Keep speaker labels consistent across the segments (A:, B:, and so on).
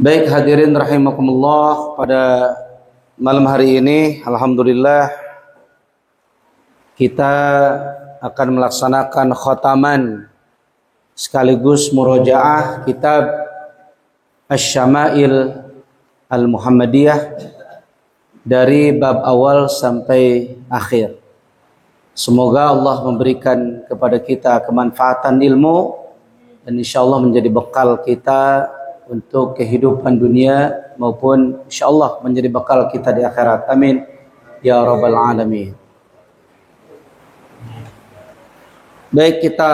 A: Baik hadirin rahimakumullah, pada malam hari ini alhamdulillah kita akan melaksanakan khataman sekaligus murojaah kitab Asy-Syama'il Al-Muhammadiyah dari bab awal sampai akhir. Semoga Allah memberikan kepada kita kemanfaatan ilmu dan insyaallah menjadi bekal kita untuk kehidupan dunia maupun insyaallah menjadi bekal kita di akhirat. Amin ya rabbal alamin. Baik, kita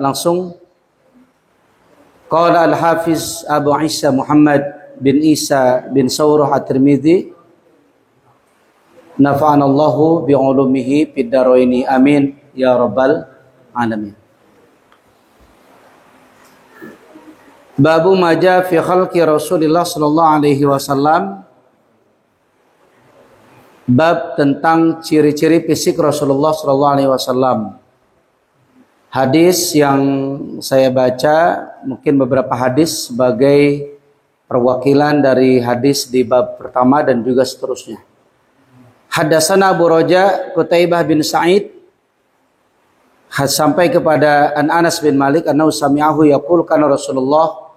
A: langsung. Qala al-Hafiz Abu Isa Muhammad bin Isa bin Sawrah At-Tirmidzi, nafa'anallahu bi'ulumihi fid dharaini amin ya rabbal alamin. Babu maja fi khalqi Rasulillah sallallahu alaihi wasallam. Bab tentang ciri-ciri fisik Rasulullah sallallahu alaihi wasallam. Hadis yang saya baca mungkin beberapa hadis sebagai perwakilan dari hadis di bab pertama dan juga seterusnya. Haddatsana Abu Raja Qutaibah bin Sa'id sampai kepada Anas bin Malik annahu sami'ahu yaqul kana Rasulullah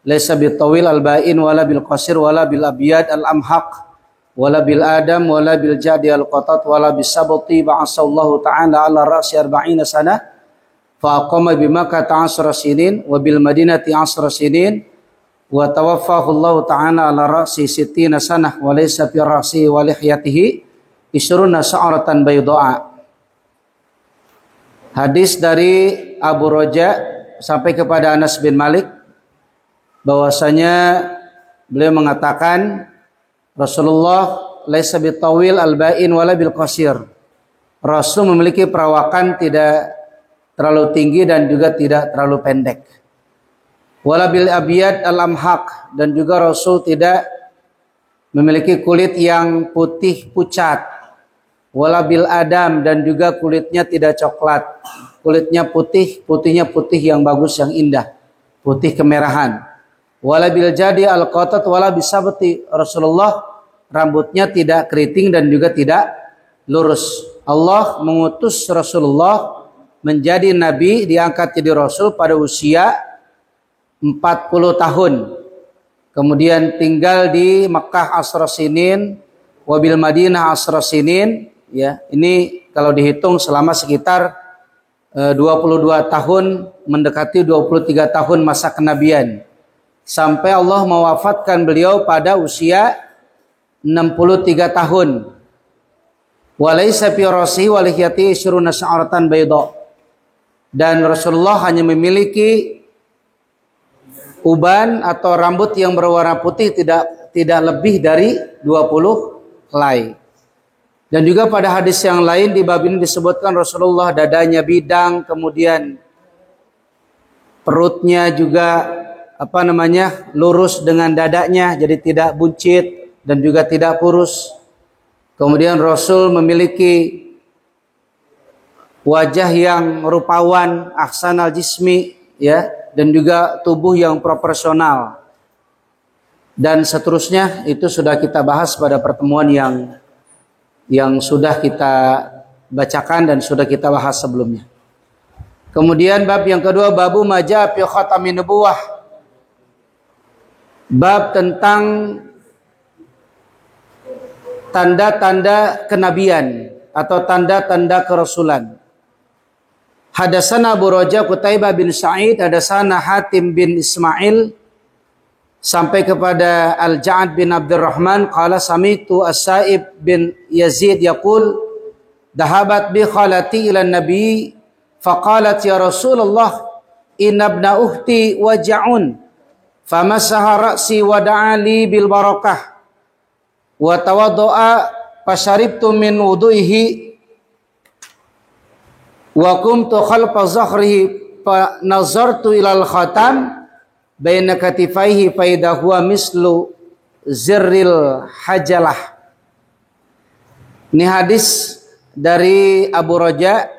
A: laisa bil tawil al ba'in wala bil qasir wala bil abyad al amhaq wala bil adam wala bil jadi al qatat wala bis sabti ba'asallahu ta'ala ala ra'si 40 sanah fa aqama bi Makkah 10 sinin wa bil Madinati 10 sinin wa tawaffahu Allah ta'ala ala ra'si 60 sanah wa laysa fi ra'si wa lihyatihi isruna sa'ratan bayda'a. Hadis dari Abu Raja sampai kepada Anas bin Malik bahwasanya beliau mengatakan Rasulullah laisa bitawil al-ba'in wala bil qasir. Rasul memiliki perawakan tidak terlalu tinggi dan juga tidak terlalu pendek. Wala bil abyad al-amhaq, dan juga Rasul tidak memiliki kulit yang putih pucat. Wala bil adam, dan juga kulitnya tidak coklat. Kulitnya putih, putihnya putih yang bagus, yang indah, putih kemerahan. Wala bil jadi al qatat wala bisabti. Rasulullah rambutnya tidak keriting dan juga tidak lurus. Allah mengutus Rasulullah menjadi nabi, diangkat jadi rasul pada usia 40 tahun. Kemudian tinggal di Makkah asra sinin, wabil Madinah asra sinin, ya. Ini kalau dihitung selama sekitar 22 tahun, mendekati 23 tahun masa kenabian. Sampai Allah mewafatkan beliau pada usia 63 tahun. Walaysa fi ra'sihi wa lihyatihi ishruna sya'ratan bayda. Dan Rasulullah hanya memiliki uban atau rambut yang berwarna putih tidak lebih dari 20 helai. Dan juga pada hadis yang lain di bab ini disebutkan Rasulullah dadanya bidang, kemudian perutnya juga lurus dengan dadanya, jadi tidak buncit dan juga tidak kurus. Kemudian Rasul memiliki wajah yang rupawan, ahsanal jismi, ya, dan juga tubuh yang proporsional. Dan seterusnya itu sudah kita bahas pada pertemuan yang sudah kita bacakan dan sudah kita bahas sebelumnya. Kemudian bab yang kedua, babu maja fi khatamin nubuwah. Bab tentang tanda-tanda kenabian atau tanda-tanda kerasulan. Hadatsana Abu Raja Qutaibah bin Sa'id, hadatsana Hatim bin Ismail sampai kepada Al-Ja'ad bin Abdurrahman qala sami'tu As-Sa'ib bin Yazid yaqul dhahabat bi khalati ila nabi faqalat ya Rasulullah inna ibna ukhti waja'un famasaha ra'si wa da'ali bil barakah wa tawadda'a fasharibtu min wudu'ihi wa kumtu khalfa zahrihi fa nazartu ilal khatam baina katifaihi fa idha huwa mislu zirril hajalah. Ini hadis dari Abu Raja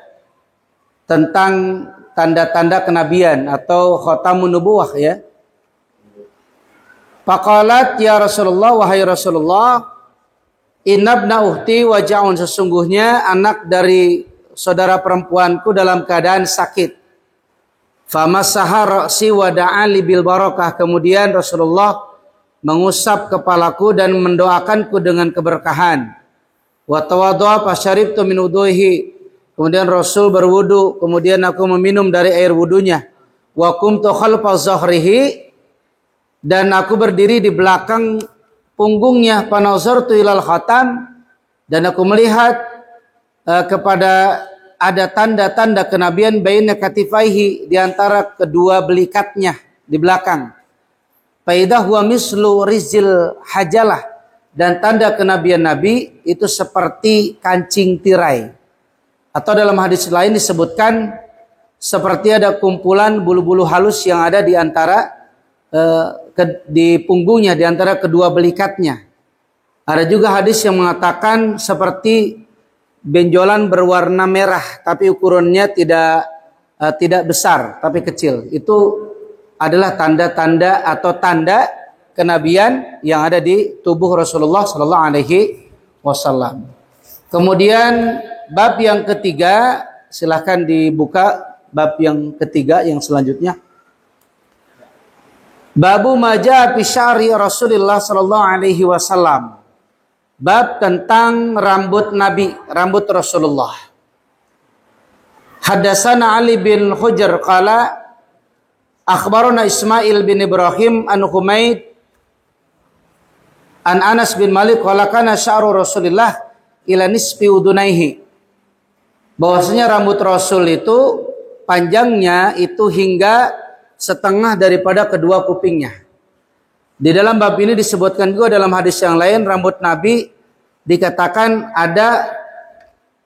A: tentang tanda-tanda kenabian atau khatamun nubuwah, ya. Faqalat ya Rasulullah, wahai Rasulullah, inabna uhti waja'un, sesungguhnya anak dari saudara perempuanku dalam keadaan sakit. Famasaha ra'si wa da'ali bil barakah, kemudian Rasulullah mengusap kepalaku dan mendoakanku dengan keberkahan. Wa tawaddu'a fasyaribtu min wuduhi, kemudian Rasul berwudu, kemudian aku meminum dari air wudunya. Wa qumtu khalfa zahrihi, dan aku berdiri di belakang punggungnya. Panazartu ilal khatam, dan aku melihat kepada ada tanda-tanda kenabian baina katifaihi, di antara kedua belikatnya di belakang. Faidah huwa mislu rizil hajalah, dan tanda kenabian Nabi itu seperti kancing tirai. Atau dalam hadis lain disebutkan seperti ada kumpulan bulu-bulu halus yang ada di antara di punggungnya, di antara kedua belikatnya. Ada juga hadis yang mengatakan seperti benjolan berwarna merah, tapi ukurannya tidak besar, tapi kecil. Itu adalah tanda-tanda atau tanda kenabian yang ada di tubuh Rasulullah Sallallahu Alaihi Wasallam. Kemudian bab yang ketiga, silahkan dibuka bab yang ketiga yang selanjutnya. Babu maja fi sya'ri Rasulullah sallallahu alaihi wasallam. Bab tentang rambut Nabi, rambut Rasulullah. Hadatsana Ali bin Hujr qala akhbarana Ismail bin Ibrahim an Humaid an Anas bin Malik qala kana sya'ru Rasulillah ila nisfi udunaihi. Bahwasanya rambut Rasul itu panjangnya itu hingga setengah daripada kedua kupingnya. Di dalam bab ini disebutkan juga dalam hadis yang lain, rambut Nabi dikatakan ada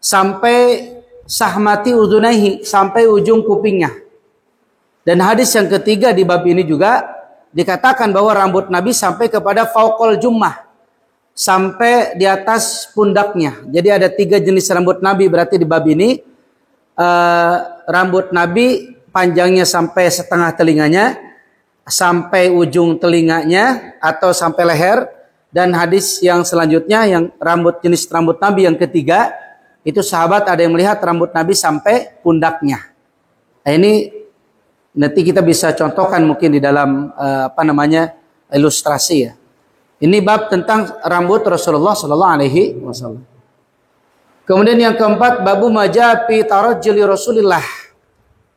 A: sampai sahmati udunaihi, sampai ujung kupingnya. Dan hadis yang ketiga di bab ini juga dikatakan bahwa rambut Nabi sampai kepada fauqul jummah, sampai di atas pundaknya. Jadi ada 3 jenis rambut Nabi, berarti di bab ini rambut Nabi panjangnya sampai setengah telinganya, sampai ujung telinganya atau sampai leher. Dan hadis yang selanjutnya yang jenis rambut Nabi yang ketiga, itu sahabat ada yang melihat rambut Nabi sampai pundaknya. Nah, ini nanti kita bisa contohkan mungkin di dalam ilustrasi ya. Ini bab tentang rambut Rasulullah Sallallahu Alaihi Wasallam. Kemudian yang keempat, babu majapi tarajjuli Rasulillah.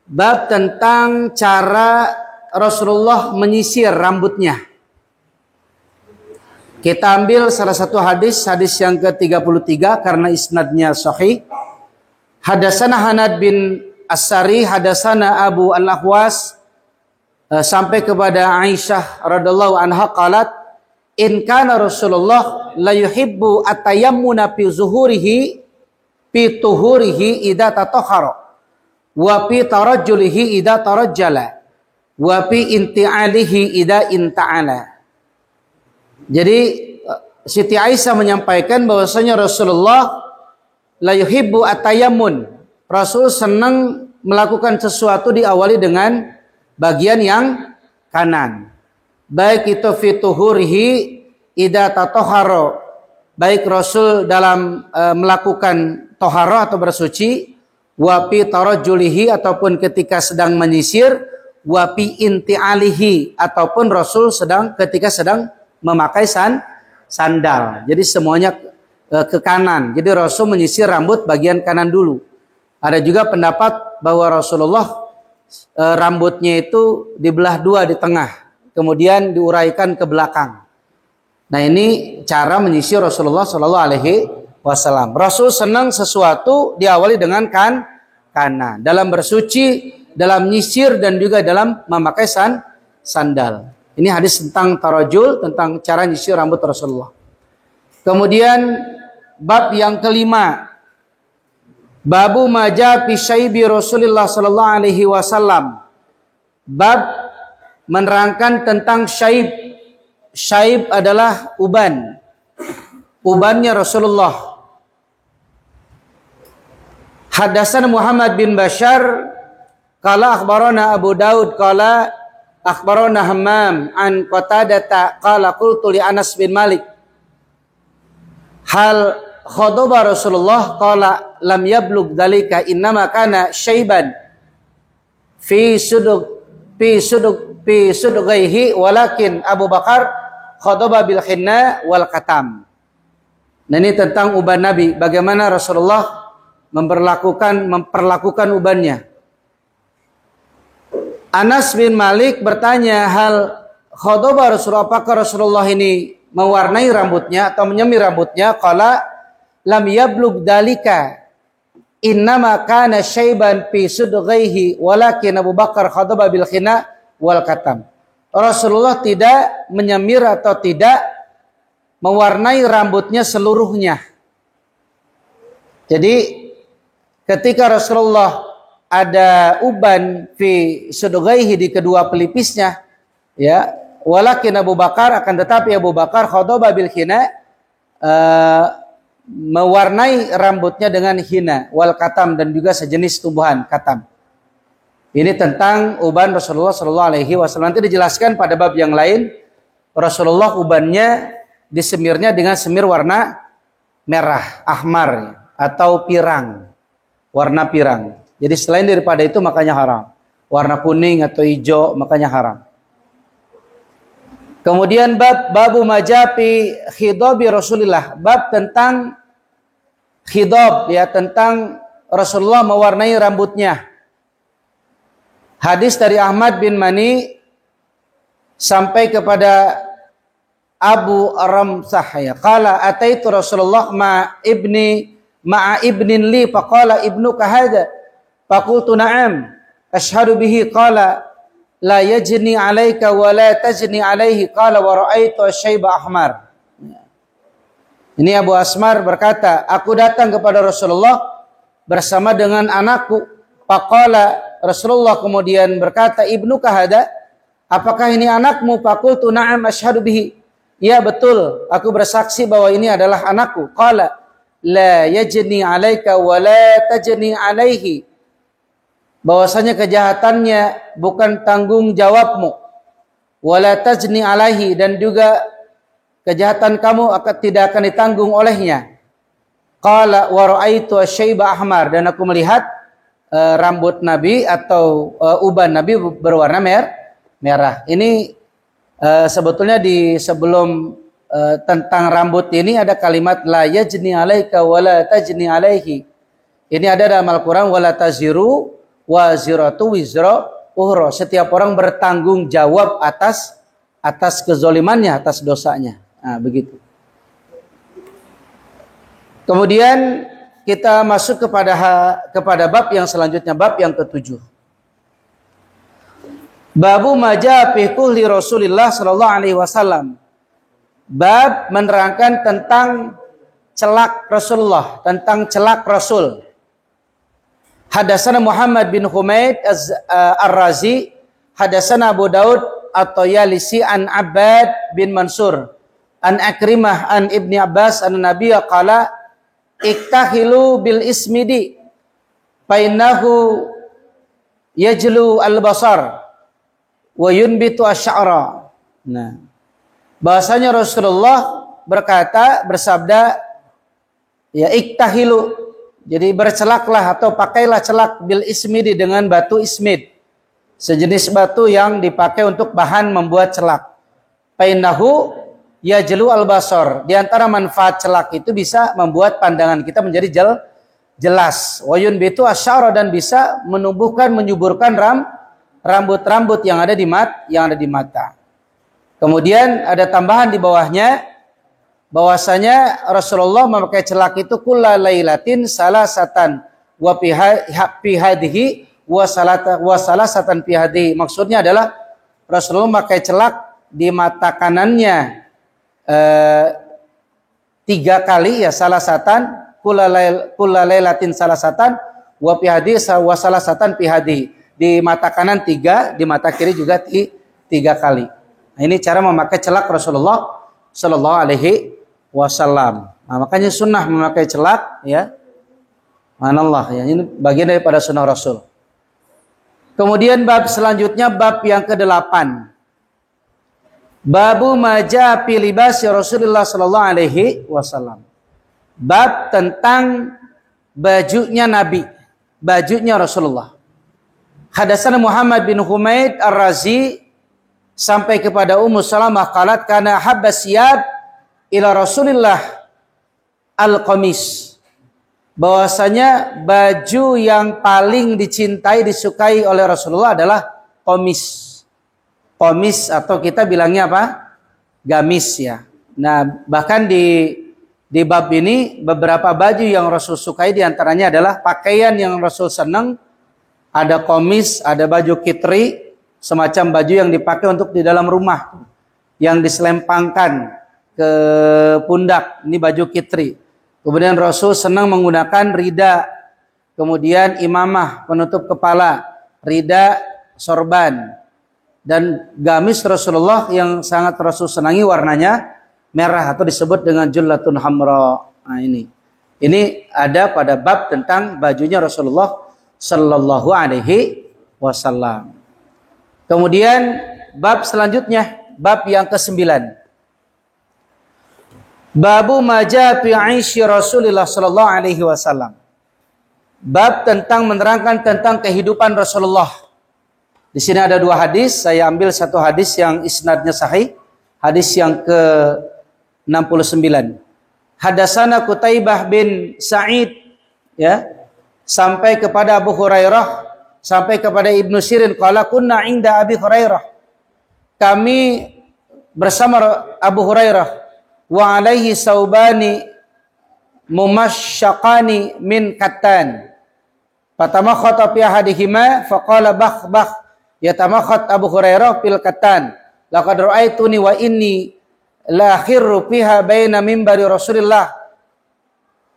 A: Bab tentang cara Rasulullah menyisir rambutnya. Kita ambil salah satu hadis yang ke-33 karena isnadnya sahih. Hadatsana Hanad bin As-Sari, hadatsana Abu Al-Ahwas, sampai kepada Aisyah radhiyallahu anha qalat, in kana Rasulullah la yuhibbu atayammuna fi zuhurihi fi tuhurihi idza tatahhara wa fi tarajjulihi idza tarajjala wa fi inti'alihi idza inta'ala. Jadi Siti Aisyah menyampaikan bahwasanya Rasulullah la yuhibbu atayammun. Rasul senang melakukan sesuatu diawali dengan bagian yang kanan. Baik itu fi tuhurihi idza tatahhara, baik Rasul dalam melakukan tohara atau bersuci, wapi tarajjulihi ataupun ketika sedang menyisir, wapi inti'alihi ataupun Rasul ketika sedang memakai sandal. Jadi semuanya ke kanan. Jadi Rasul menyisir rambut bagian kanan dulu. Ada juga pendapat bahwa Rasulullah rambutnya itu dibelah 2 di tengah, kemudian diuraikan ke belakang. Nah, ini cara menyisir Rasulullah Shallallahu Alaihi Wasallam. Rasul senang sesuatu diawali dengan kanan dalam bersuci, dalam nyisir, dan juga dalam memakai sandal. Ini hadis tentang tarajul, tentang cara nyisir rambut Rasulullah. Kemudian bab yang kelima, babu maja fi syaibi Rasulullah Sallallahu Alaihi Wasallam. Bab menerangkan tentang syaib. Syaib adalah ubannya Rasulullah. Hadatsana Muhammad bin Bashar qala akhbarana Abu Daud qala akhbarana Hammam an Qatadah qala qultu li Anas bin Malik hal khadaba Rasulullah qala lam yablugh dzalika innama kana syaiban fi sudghaihi walakin Abu Bakar khadaba bil hinna wal katam. Nah, ini tentang uban Nabi, bagaimana Rasulullah memperlakukan ubannya. Anas bin Malik bertanya, hal khadaba Rasulullah, apakah Rasulullah ini mewarnai rambutnya atau menyemir rambutnya? Qala lam yablugh dalika innama kana syaiban fi sudghaihi walakin Abu Bakar khadaba bil khina wal katam. Rasulullah tidak menyemir atau tidak mewarnai rambutnya seluruhnya. Jadi ketika Rasulullah ada uban fi sudghaihi di kedua pelipisnya, ya, walakin Abu Bakar, akan tetapi Abu Bakar khadaba bil khina, mewarnai rambutnya dengan hina wal katam, dan juga sejenis tumbuhan katam. Ini tentang uban Rasulullah sallallahu alaihi wasallam. Nanti dijelaskan pada bab yang lain, Rasulullah ubannya disemirnya dengan semir warna merah, ahmar, atau pirang, warna pirang. Jadi selain daripada itu makanya haram. Warna kuning atau hijau makanya haram. Kemudian babu majapi khidabi Rasulillah, bab tentang khidab, ya, tentang Rasulullah mewarnai rambutnya. Hadis dari Ahmad bin Mani sampai kepada Abu Ramsah, ya, qala ataitu Rasulullah ma'a ibnin li faqala ibnuka hadha faqultu na'am ashhadu bihi qala la yajni 'alaika wa la tajni 'alaihi qala wa ra'aitu asyaiba ahmar. Ini Abu Asmar berkata, aku datang kepada Rasulullah bersama dengan anakku. Faqala, Rasulullah kemudian berkata, ibnuka hada, apakah ini anakmu? Faqultu na'am asyhadu bihi, ya betul, aku bersaksi bahwa ini adalah anakku. Qala la yajni 'alaika wa la tajni 'alaihi, bahwasanya kejahatannya bukan tanggung jawabmu, wala tajni 'alaihi, dan juga kejahatan kamu tidak akan ditanggung olehnya. Qala wa ra'aitu asyaiba ahmar, dan aku melihat rambut Nabi atau uban Nabi berwarna merah. Ini sebetulnya di sebelum tentang rambut ini ada kalimat la yajni 'alaika wa la tajni 'alaihi. Ini ada dalam Al-Qur'an, wala taziru waziratu wizra ukhra. Setiap orang bertanggung jawab atas kezolimannya, atas dosanya. Nah, begitu. Kemudian kita masuk kepada bab yang selanjutnya, bab yang ke-7. Babu maja fi kuhli Rasulillah sallallahu alaihi wasallam. Bab menerangkan tentang celak Rasulullah, tentang celak Rasul. Hadatsana Muhammad bin Humaid Ar-Razi, hadatsana Abu Daud At-Tayalisi an Abbad bin Mansur an Akrimah an Ibni Abbas an Nabiyya qala iktahilu bil ismidi fainahu yajlu al-basar wa yunbitu asy'ara. Nah, bahasanya Rasulullah bersabda, ya, iktahilu, jadi bercelaklah atau pakailah celak bil ismidi, dengan batu ismid, sejenis batu yang dipakai untuk bahan membuat celak. Fainahu yajlu al-basar, di antara manfaat celak itu bisa membuat pandangan kita menjadi jelas. Wa yunbitu asy'ara, dan bisa menumbuhkan, menyuburkan rambut-rambut yang ada di mata. Kemudian ada tambahan di bawahnya, bahwasanya Rasulullah memakai celak itu kulla lailatin salasatan wa fi hadhihi wa salasatan fi hadhihi. Maksudnya adalah Rasulullah memakai celak di mata kanannya 3 kali, ya, salasatan kulla lailatin salasatan wa fi hadhihi wa salasatan fi hadhihi. Di mata kanan 3, di mata kiri juga 3 kali. Nah, ini cara memakai celak Rasulullah sallallahu alaihi wasallam. Nah, makanya sunnah memakai celak, ya. Manallah, ya, ini bagian daripada sunnah Rasul. Kemudian bab selanjutnya bab yang ke-8. Babu maja fi libasi Rasulullah sallallahu alaihi wasallam. Bab tentang bajunya Nabi, bajunya Rasulullah. Hadatsana Muhammad bin Humaid Ar-Razi sampai kepada Ummu Salamah qalat kana habbas siyab ila Rasulillah al-qamis. Bahwasanya baju yang paling dicintai disukai oleh Rasulullah adalah qamis. Qamis atau kita bilangnya apa? Gamis ya. Nah, bahkan di bab ini beberapa baju yang Rasul sukai diantaranya adalah pakaian yang Rasul senang. Ada qamis, ada baju kitri, semacam baju yang dipakai untuk di dalam rumah, yang diselempangkan ke pundak. Ini baju kitri. Kemudian Rasul senang menggunakan rida, kemudian imamah, penutup kepala, rida, sorban. Dan gamis Rasulullah yang sangat Rasul senangi warnanya merah atau disebut dengan jullatun hamra. Nah ini ada pada bab tentang bajunya Rasulullah sallallahu alaihi wasallam. Kemudian bab selanjutnya, bab yang ke-9. Babu maja fi 'aishi Rasulillah sallallahu alaihi wasallam. Bab tentang menerangkan tentang kehidupan Rasulullah. Di sini ada 2 hadis, saya ambil satu hadis yang isnadnya sahih, hadis yang ke-69. Hadatsana Qutaibah bin Sa'id ya, sampai kepada Abu Hurairah, sampai kepada Ibnu Sirin qala kunna 'inda Abi Hurairah. Kami bersama Abu Hurairah wa alaihi saubani mumassyaqani min kattan. Fatamakhata fi ahadihima faqala bakh bakh yatamakhat Abu Hurairah fil kattan. Laqad ra'aituni wa inni la khirru fiha baina minbari Rasulillah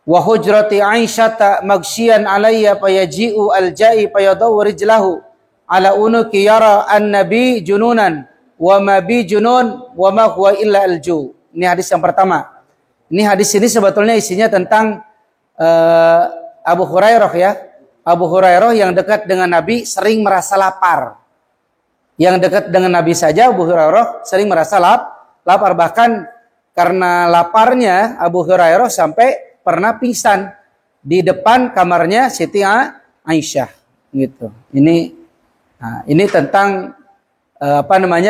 A: wa hujrati Aisyata maghsyian alayya fayaji'u al-ja'i fayadaw rijlahu ala unuki yara an-nabi jununan wa ma bi junun wa ma huwa illa al-ju. Ini hadis yang pertama. Ini hadis ini sebetulnya isinya tentang Abu Hurairah ya. Abu Hurairah yang dekat dengan Nabi sering merasa lapar. Yang dekat dengan Nabi saja Abu Hurairah sering merasa lapar. Bahkan karena laparnya Abu Hurairah sampai pernah pingsan di depan kamarnya Siti Aisyah gitu. Ini tentang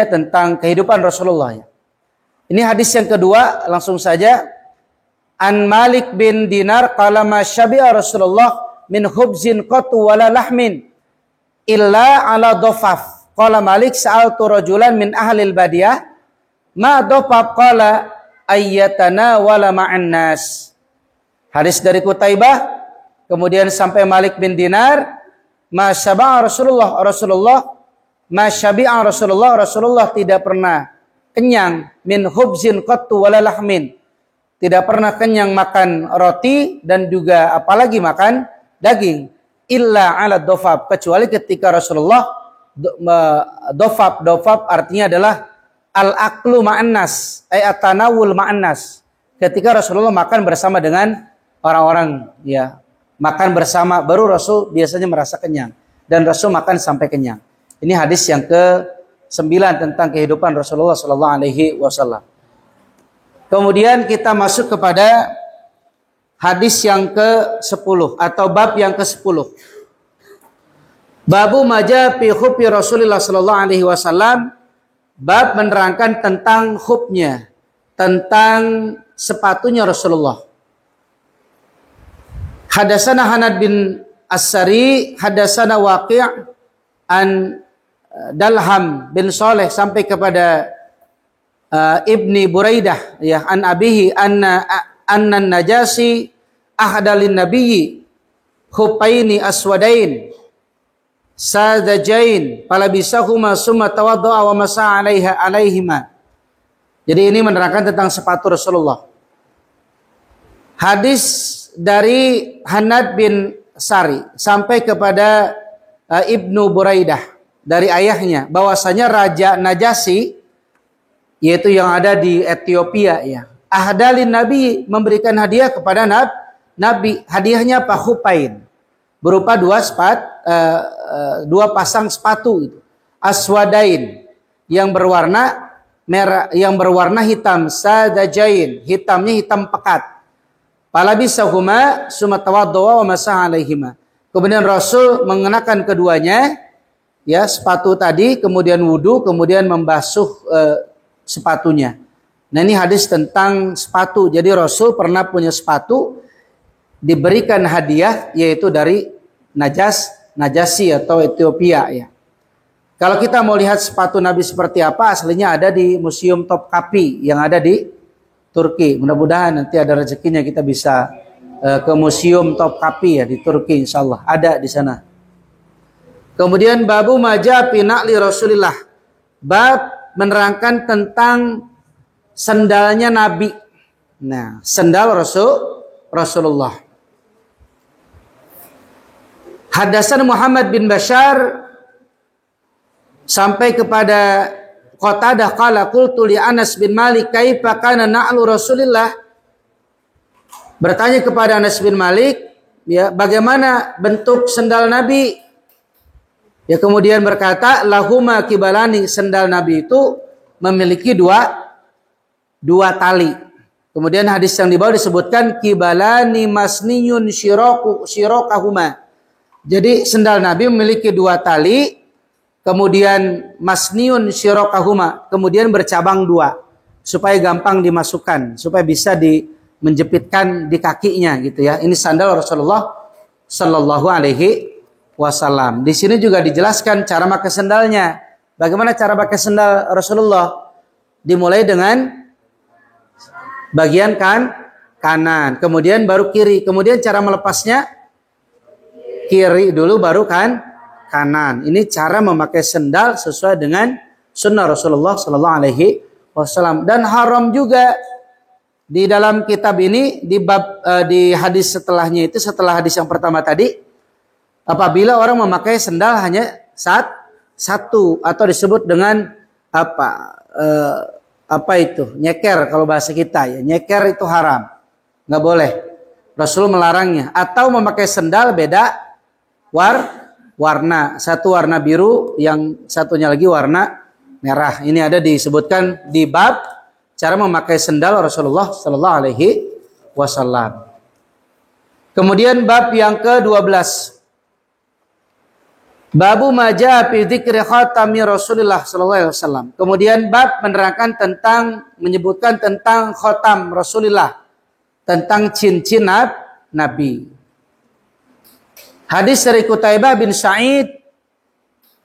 A: tentang kehidupan Rasulullah ya. Ini hadis yang kedua, langsung saja. An Malik bin Dinar qala ma syabi'a Rasulullah min khubzin qatu wala lahmin illa ala dhafaf. Qala Malik sa'altu rajulan min ahlil badiyah ma dhafaf qala ayyatana wala ma'an nas. Hadis dari Qutaibah, kemudian sampai Malik bin Dinar, ma syabi'a Rasulullah tidak pernah kenyang min khubzin qattu wala lahmin, tidak pernah kenyang makan roti dan juga apalagi makan daging, illa ala dhafaf, kecuali ketika Rasulullah dhafaf artinya adalah al-aklu ma'annas ay atanawul ma'annas, ketika Rasulullah makan bersama dengan orang-orang ya, makan bersama baru Rasul biasanya merasa kenyang dan Rasul makan sampai kenyang. Ini hadis yang ke-9 tentang kehidupan Rasulullah sallallahu alaihi wasallam. Kemudian kita masuk kepada hadis yang ke-10 atau bab yang ke-10. Babu maja fi khuffi Rasulullah sallallahu alaihi wasallam, bab menerangkan tentang khufnya, tentang sepatunya Rasulullah. Hadatsana Hanad bin As-Sari, hadatsana Waqi' an Dalham bin Saleh sampai kepada Ibni Buraidah ya, an abihi anna Najasi ahdalin nabiyyi khupaini aswadain sadajain palabisahuma summa tawaddaa wa masa alaihima. Jadi ini menerangkan tentang sepatu Rasulullah. Hadis dari Hanad bin Sari sampai kepada Ibnu Buraidah dari ayahnya bahwasanya Raja Najasi, yaitu yang ada di Ethiopia ya, ahdalin Nabi, memberikan hadiah kepada Nabi. Hadiahnya apa? Khupain. berupa dua pasang sepatu itu. Aswadain yang berwarna merah, yang berwarna hitam, sadajain, hitamnya hitam pekat. Palabisahuma summa tawaddawa wa masaha alaihima. Kemudian Rasul mengenakan keduanya, ya, sepatu tadi, kemudian wudu, kemudian membasuh sepatunya. Nah, ini hadis tentang sepatu. Jadi Rasul pernah punya sepatu, diberikan hadiah, yaitu dari Najasyi atau Ethiopia, ya. Kalau kita mau lihat sepatu Nabi seperti apa, aslinya ada di Museum Topkapi yang ada di Turki. Mudah-mudahan nanti ada rezekinya kita bisa ke Museum Topkapi, ya, di Turki, insyaallah ada di sana. Kemudian babu maja fi na'li Rasulillah. Bab menerangkan tentang sendalnya Nabi. Nah, sendal Rasulullah. Hadasan Muhammad bin Bashar sampai kepada Qatadah qala qultu li Anas bin Malik kaifa kana na'lu Rasulillah. Bertanya kepada Anas bin Malik, ya, bagaimana bentuk sendal Nabi? Ya, kemudian berkata, lahuma kibalani, sendal Nabi itu memiliki dua tali. Kemudian hadis yang di bawah disebutkan kibalani masniyun syirokahuma. Jadi sendal Nabi memiliki dua tali, kemudian masniun syirokahuma, kemudian bercabang dua, supaya gampang dimasukkan, supaya bisa menjepitkan di kakinya, gitu ya. Ini sandal Rasulullah Sallallahu Alaihi Wasallam. Di sini juga dijelaskan cara pakai sendalnya. Bagaimana cara pakai sandal Rasulullah? Dimulai dengan bagian kanan, kemudian baru kiri, kemudian cara melepasnya kiri dulu, baru kanan. Ini cara memakai sendal sesuai dengan sunnah Rasulullah Sallallahu Alaihi Wasallam. Dan haram juga di dalam kitab ini di hadis setelahnya itu, setelah hadis yang pertama tadi, apabila orang memakai sendal hanya satu atau disebut dengan apa itu, nyeker kalau bahasa kita, ya, nyeker itu haram, nggak boleh. Rasul melarangnya. Atau memakai sendal beda warna, satu warna biru, yang satunya lagi warna merah. Ini ada disebutkan di bab cara memakai sendal Rasulullah Sallallahu Alaihi Wasallam. Kemudian bab yang ke-12, babu maja fi dzikri khatami Rasulullah Sallallahu Alaihi Wasallam. Kemudian bab menerangkan tentang, menyebutkan tentang khatam Rasulullah, tentang cincin Nabi. Hadis dari Qutaibah bin Sa'id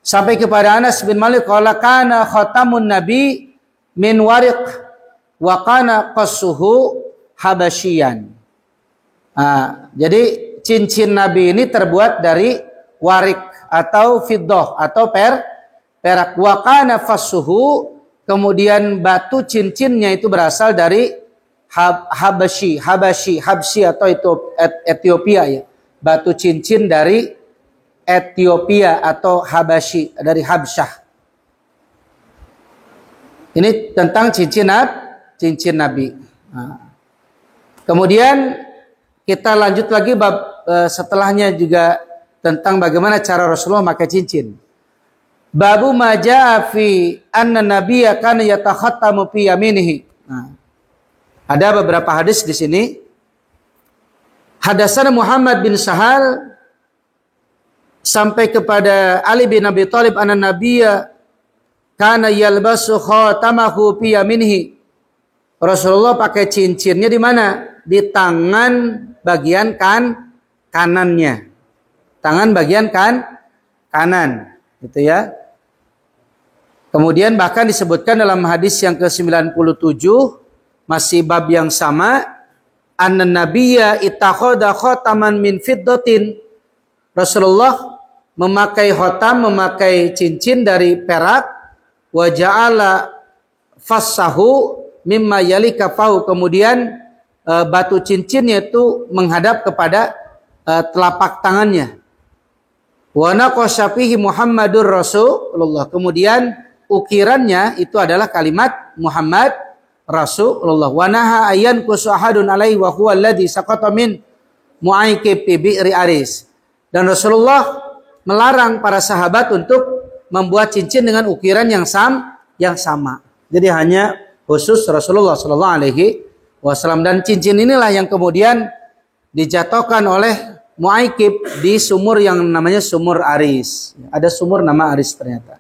A: sampai kepada Anas bin Malik, qala kana khatamun Nabi min wariq wa kana qassuhu habasyian. Jadi cincin Nabi ini terbuat dari warik atau fiddah atau perak. Wa kana fassuhu, kemudian batu cincinnya itu berasal dari Habsyi atau itu Ethiopia, ya. Batu cincin dari Ethiopia atau Habasyi, dari Habsyah. Ini tentang cincin Nabi. Kemudian kita lanjut lagi bab setelahnya juga tentang bagaimana cara Rasulullah memakai cincin. Babu maja fi anna nabiyya kana yatakhattamu fi yaminihi. Ada beberapa hadis di sini. Hadatsana Muhammad bin Sahal sampai kepada Ali bin Abi Thalib anna nabiyya kana yalbasu khatamahu fi yaminihi. Rasulullah pakai cincinnya di mana? Di tangan bagian kanannya. Tangan bagian kanan, gitu ya. Kemudian bahkan disebutkan dalam hadis yang ke-97, masih bab yang sama, anna nabiyya ittakhadha khataman min fiddatin. Rasulullah memakai khatam, memakai cincin dari perak, wa ja'ala fassahu mimma yalika fahu. Kemudian batu cincinnya itu menghadap kepada telapak tangannya. Wa naqasha fihi Muhammadur Rasulullah. Kemudian ukirannya itu adalah kalimat Muhammad Rasulullah. Wa naha ayyan kusahadun alaihi wa huwa alladhi saqata min mu'aikib bi'ri aris. Dan Rasulullah melarang para sahabat untuk membuat cincin dengan ukiran yang sama. Jadi hanya khusus Rasulullah Sallallahu Alaihi Wasallam. Dan cincin inilah yang kemudian dijatuhkan oleh Mu'aikib di sumur yang namanya sumur Aris. Ada sumur nama Aris ternyata.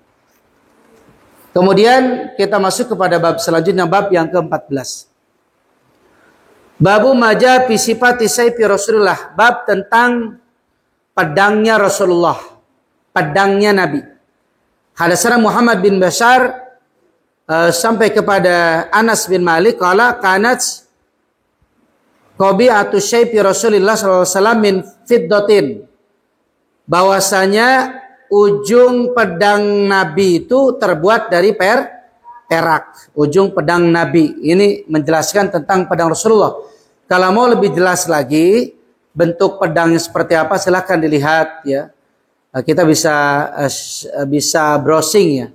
A: Kemudian kita masuk kepada bab selanjutnya, bab yang ke-14. Babu maja fi sifati sayfi Rasulullah. Bab tentang pedangnya Rasulullah, pedangnya Nabi. Hadatsana Muhammad bin Bashar sampai kepada Anas bin Malik qala kanat qabi'atu sayfi Rasulullah sallallahu alaihi wasallam min fiddatin. Bahwasanya ujung pedang Nabi itu terbuat dari perak. Ujung pedang Nabi ini menjelaskan tentang pedang Rasulullah. Kalau mau lebih jelas lagi bentuk pedangnya seperti apa, silahkan dilihat ya. Kita bisa browsing ya.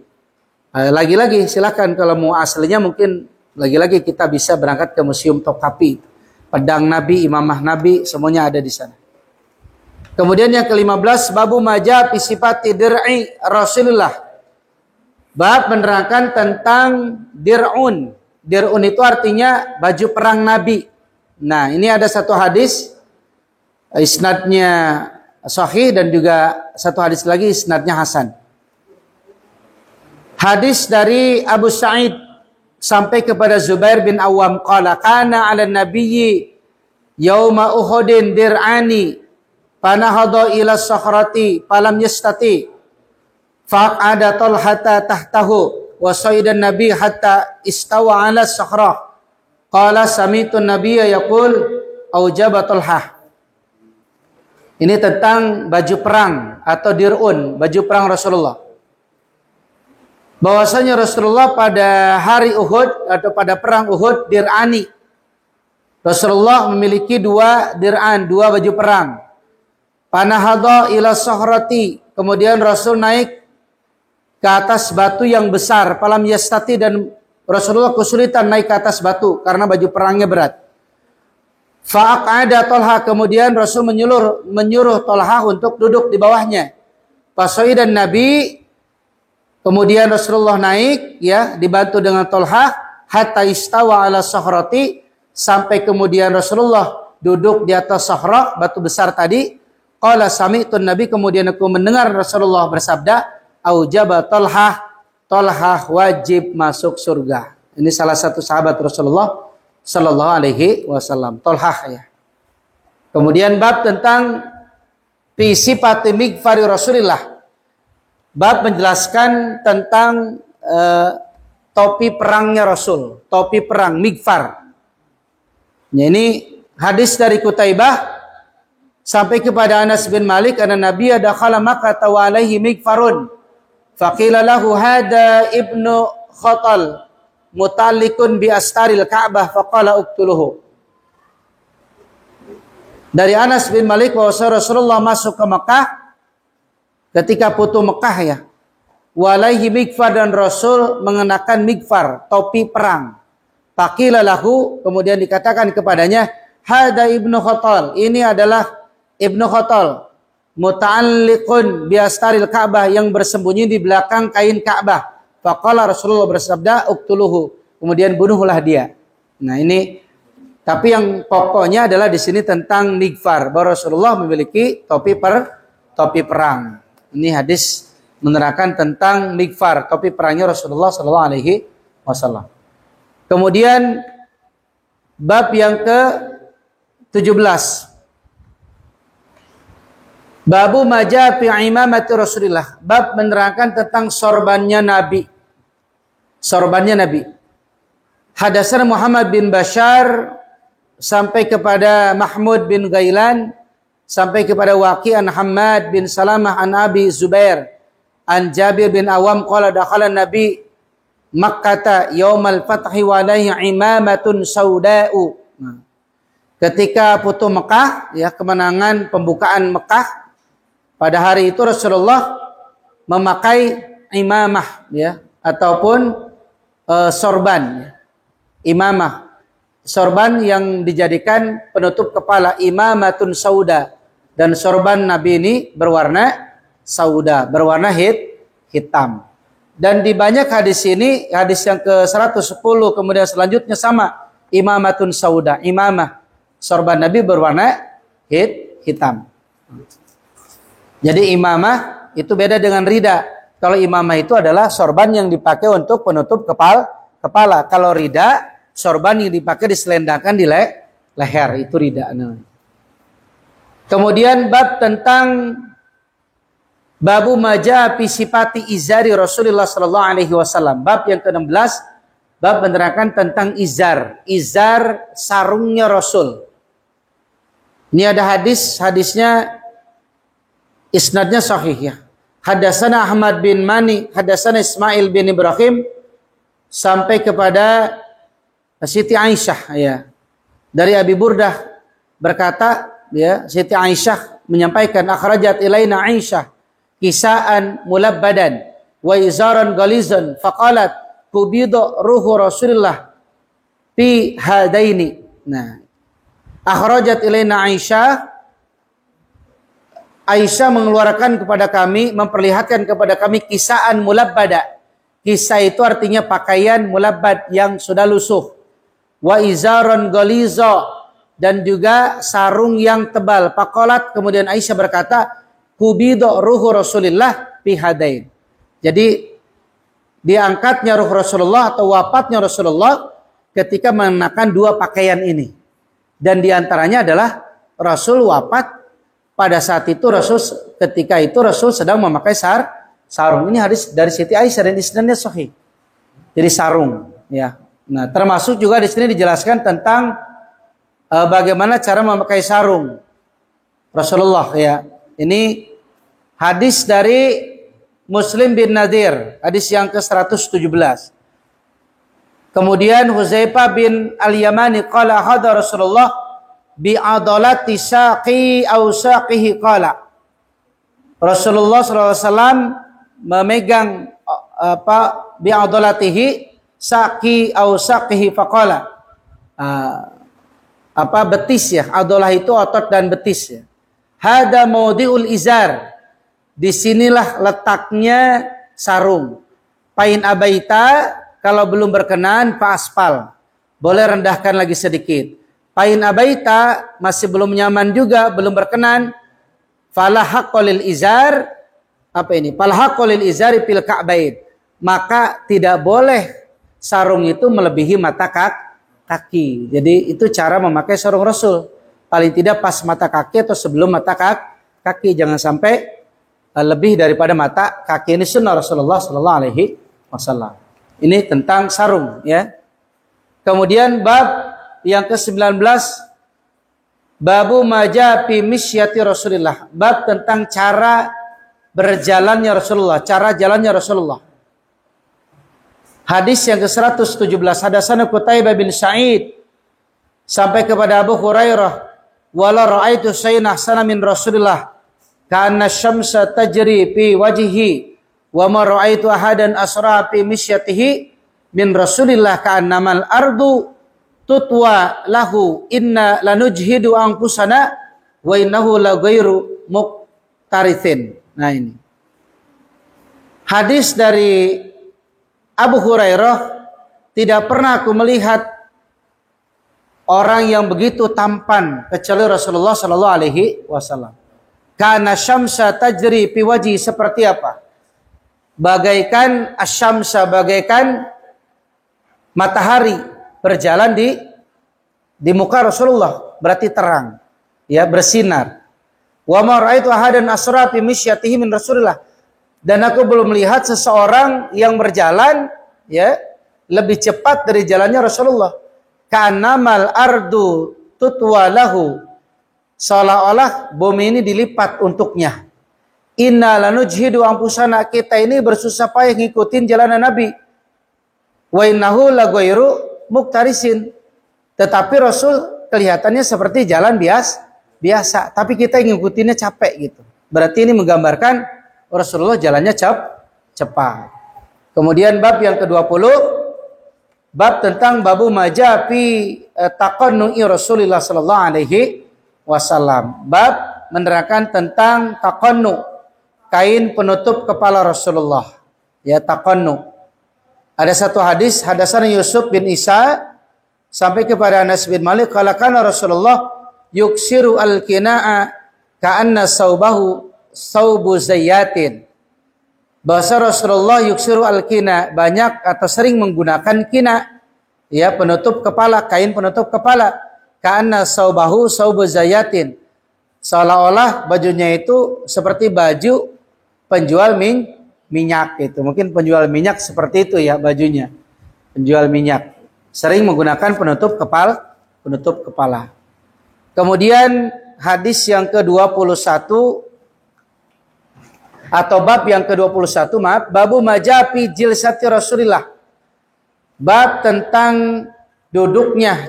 A: Lagi-lagi silahkan kalau mau aslinya mungkin lagi-lagi kita bisa berangkat ke Museum Topkapi. Pedang Nabi, imamah Nabi, semuanya ada di sana. Kemudian yang ke-15, babu maja fi sifati dir'i Rasulullah. Bab menerangkan tentang dir'un. Dir'un itu artinya baju perang Nabi. Nah, ini ada satu hadis isnadnya sahih dan juga satu hadis lagi isnadnya hasan. Hadis dari Abu Sa'id sampai kepada Zubair bin Awam qala kana 'ala nabiyyi yauma Uhudin dir'ani fanahadha ila sakhrati falam yastati faq'ada Talhata tahtahu wa sayyidan nabi hatta istawa 'ala sakhrah qala sami'tu nabiyya yaqul aujaba Talhah. Ini tentang baju perang atau dir'un, baju perang Rasulullah. Bahwasanya Rasulullah pada hari Uhud atau pada perang Uhud dir'ani. Rasulullah memiliki dua dir'an, dua baju perang. Panahadha ila sahrati. Kemudian Rasul naik ke atas batu yang besar. Falam yastati, dan Rasulullah kesulitan naik ke atas batu karena baju perangnya berat. Fa'aqada Talha, kemudian Rasul menyuruh Talha untuk duduk di bawahnya. Pasoi dan Nabi, kemudian Rasulullah naik ya dibantu dengan Talha hatta istawa ala sahrati, sampai kemudian Rasulullah duduk di atas sahra, batu besar tadi. Qala sami'tu Nabi, kemudian aku mendengar Rasulullah bersabda, aujaba Talha wajib masuk surga. Ini salah satu sahabat Rasulullah Sallallahu Alaihi Wasallam, Talhah ya. Kemudian bab tentang fi sifati migfari Rasulillah. Bab menjelaskan tentang topi perangnya Rasul, topi perang migfar. Ya, ini hadis dari Qutaibah sampai kepada Anas bin Malik, anna Nabiya dakhala Makkah wa alaihi migfarun. Faqila lahu hada ibnu Khatal mutalikun bi astaril Ka'bah faqala uqtuluhu. Dari Anas bin Malik bahwa Rasulullah masuk ke Mekah ketika Futuh Mekah ya. Walaihi migfar, dan Rasul mengenakan migfar, topi perang. Faqila lahu, kemudian dikatakan kepadanya, hada ibnu Khatal, ini adalah ibnu Khatal, muta'alliqun bi astaril Ka'bah, yang bersembunyi di belakang kain Ka'bah. Faqala, Rasulullah bersabda, uqtuluhu, kemudian bunuhlah dia. Nah ini, tapi yang pokoknya adalah di sini tentang migfar, bahwa Rasulullah memiliki topi perang. Ini hadis menerangkan tentang migfar, topi perangnya Rasulullah Sallallahu Alaihi Wasallam. Kemudian bab yang ke-17. Babu maja fi imamati Rasulillah. Bab menerangkan tentang sorbannya Nabi. Sorbannya Nabi. Hadatsana Muhammad bin Bashar sampai kepada Mahmud bin Ghailan, sampai kepada Waqi' an Hammad bin Salamah an Abi Zubair an Jabir bin Awam qala dakhala Nabi Makkah yaumal fathi wa alaihi imamatun sauda'u. Ketika Futuh Mekah ya, kemenangan pembukaan Mekah, pada hari itu Rasulullah memakai imamah ya, ataupun sorban ya. Imamah, sorban yang dijadikan penutup kepala, imamatun sauda, Dan sorban Nabi ini berwarna sauda, berwarna hitam. Dan di banyak hadis ini, hadis yang ke-110 kemudian selanjutnya sama, imamatun sauda, imamah. Sorban Nabi berwarna hitam. Jadi imamah itu beda dengan rida. Kalau imamah itu adalah sorban yang dipakai untuk penutup kepala. Kalau rida, sorban yang dipakai diselendangkan di leher, itu rida. Kemudian bab tentang babu maja pisipati izari Rasulullah sallallahu alaihi wasallam. Bab yang ke-16, bab menerangkan tentang izar sarungnya Rasul. Ini ada hadisnya isnadnya sahih ya. Hadatsana Ahmad bin Mani, hadatsana Ismail bin Ibrahim sampai kepada Siti Aisyah ya. Dari Abi Burdah berkata ya, Siti Aisyah menyampaikan akhrajat ilaina Aisyah kisaan mulabbadan wa izaran galizan faqalat qubida ruhu Rasulullah fi hadaini. Nah, akhrajat ilaina Aisyah mengeluarkan kepada kami, memperlihatkan kepada kami kisaan mulabbada. Kisah itu artinya pakaian mulabbad yang sudah lusuh. Wa izaran galiza, dan juga sarung yang tebal. Faqalat, kemudian Aisyah berkata, kubida ruhu Rasulillah bihadain. Jadi diangkatnya ruh Rasulullah atau wafatnya Rasulullah ketika mengenakan dua pakaian ini. Dan diantaranya adalah Rasul wafat pada saat itu, ketika itu Rasul sedang memakai sarung. Ini hadis dari Siti Aisyah dan isnadnya sahih. Jadi sarung ya. Nah, termasuk juga di sini dijelaskan tentang bagaimana cara memakai sarung Rasulullah ya. Ini hadis dari Muslim bin Nadir, hadis yang ke-117. Kemudian Huzaifah bin Al-Yamani qala hadha Rasulullah bi adalati saqi aw saqihi qala. Rasulullah SAW memegang bi adalatihi saqi aw saqihi faqala. Betis ya, adalah itu otot dan betis ya. Hada maudiul izar. Disinilah letaknya sarung. Pain abaita, kalau belum berkenan fa aspal. Boleh rendahkan lagi sedikit. Pain abaita, masih belum nyaman juga, belum berkenan. Fala haqqalil izar, Fala haqqalil izari fil ka'bain. Maka tidak boleh sarung itu melebihi mata kaki. Jadi itu cara memakai sarung Rasul. Paling tidak pas mata kaki atau sebelum mata kaki. Jangan sampai lebih daripada mata kaki. Ini sunnah Rasulullah sallallahu alaihi wasallam. Ini tentang sarung ya. Kemudian bab yang ke-19, babu maja fi misyati Rasulullah. Bab tentang cara berjalannya Rasulullah, cara jalannya Rasulullah. Hadis yang ke-117, hadatsana Qutaibah bin Sa'id sampai kepada Abu Hurairah, wala ra'aitu shay'an ahsana min Rasulillah kana syamsa tajri fi wajhihi wa ma ra'aitu ahadan asra fi misyatihi min Rasulillah ka'annamal ardu tutwa lahu inna lanujhidu anfusana wa innahu la ghairu muqtarithin. Nah, ini hadis dari Abu Hurairah, tidak pernah aku melihat orang yang begitu tampan kecuali Rasulullah sallallahu alaihi wasallam. Kana syamsa tajri fi wajhi, seperti apa? Bagaikan asyamsa, bagaikan matahari berjalan di muka Rasulullah, berarti terang, ya, bersinar. Wa ma ra'aitu ahadan asra fi misyatihi min Rasulillah. Dan aku belum melihat seseorang yang berjalan ya lebih cepat dari jalannya Rasulullah. Ka'annamal ardu tutwa lahu, seolah-olah bumi ini dilipat untuknya. Inna lanujhidu anfusana, kita ini bersusah payah ngikutin jalan Nabi. Wa innahu la ghairu muqtarisin, tetapi Rasul kelihatannya seperti jalan biasa, tapi kita ngikutinnya capek gitu. Berarti ini menggambarkan Rasulullah jalannya cepat. Kemudian bab yang ke-20, bab tentang babu maja fi taqannu'i Rasulullah sallallahu alaihi wasallam. Bab menerangkan tentang taqannu, kain penutup kepala Rasulullah. Ya, taqannu. Ada satu hadis, hadatsana Yusuf bin Isa sampai kepada Anas bin Malik, qala kana Rasulullah yuksiru al-qina'a ka'anna saubahu saubu zayyatin. Bahasa Rasulullah yuksiru al-qina, banyak atau sering menggunakan qina, ya, penutup kepala, kain penutup kepala. Ka'anna saubahu saubu zayyatin, seolah-olah bajunya itu seperti baju penjual minyak itu. Mungkin penjual minyak seperti itu ya bajunya. Penjual minyak sering menggunakan penutup kepala. Kemudian hadis yang ke-21 atau bab yang ke-21, maaf, babu majapi jilsati Rasulillah. Bab tentang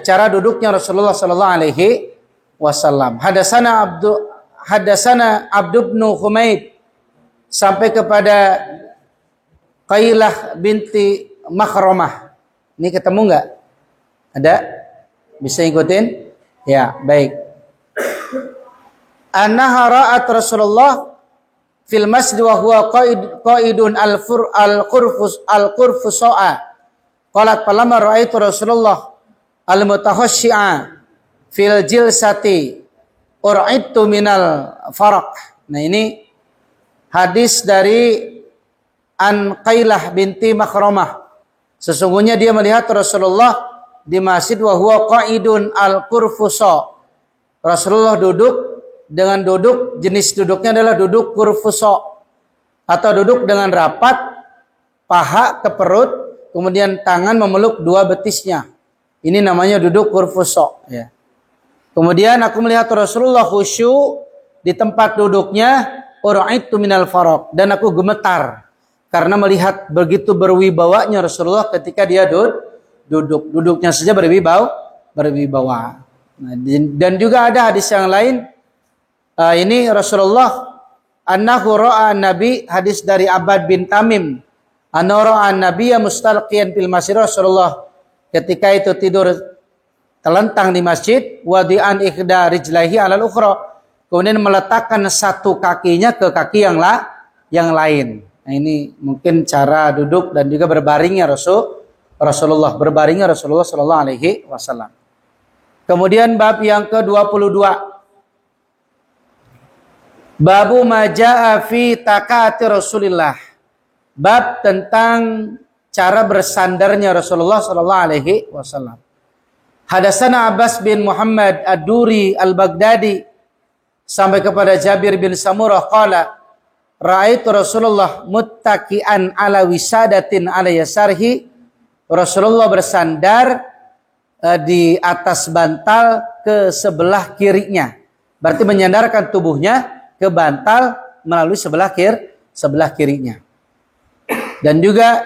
A: cara duduknya Rasulullah sallallahu alaihi wasallam. Hadatsana Abdu bin Humaid sampai kepada Qailah binti Makhramah. Ini ketemu enggak? Ada? Bisa ikutin? Ya, baik. Annaha ra'at Rasulullah fil masjid wa huwa qaidun al-qurfusa'a. Qalat falamma ra'aitu Rasulullah al-mutakhashshi'a fil jilsati ur'idtu minal faraq. Nah, ini hadis dari Qailah binti Makhramah. Sesungguhnya dia melihat Rasulullah di masjid wa huwa qaidun al-qurfusa. Rasulullah duduk dengan jenis duduknya adalah duduk kurfuso, atau duduk dengan rapat, paha ke perut, kemudian tangan memeluk dua betisnya. Ini namanya duduk kurfuso. Ya. Kemudian aku melihat Rasulullah khusyuk di tempat duduknya, ur'idtu minal faraq, dan aku gemetar karena melihat begitu berwibawanya Rasulullah ketika dia duduknya saja berwibawa. Nah, dan juga ada hadis yang lain. Ini Rasulullah annahu ra'a Nabi, hadis dari Abbad bin Tamim. Annahu ra'a Nabiyya mustalqiyan fil masjid. Rasulullah ketika itu tidur telentang di masjid, wadi'an ikhda rijlaihi 'alal ukhra. Kemudian meletakkan satu kakinya ke kaki yang lain. Nah, ini mungkin cara duduk dan juga berbaringnya Rasulullah sallallahu alaihi wasallam. Kemudian bab yang ke-22. Babu majaa fi takati Rasulillah. Bab tentang cara bersandarnya Rasulullah sallallahu alaihi wasallam. Hadatsana Abbas bin Muhammad Ad-Duri Al-Baghdadi sampai kepada Jabir bin Samurah qala ra'aitu Rasulullah muttaqian ala wisadatin ala yasarhi. Rasulullah bersandar di atas bantal ke sebelah kirinya. Berarti menyandarkan tubuhnya ke bantal melalui sebelah kirinya. Dan juga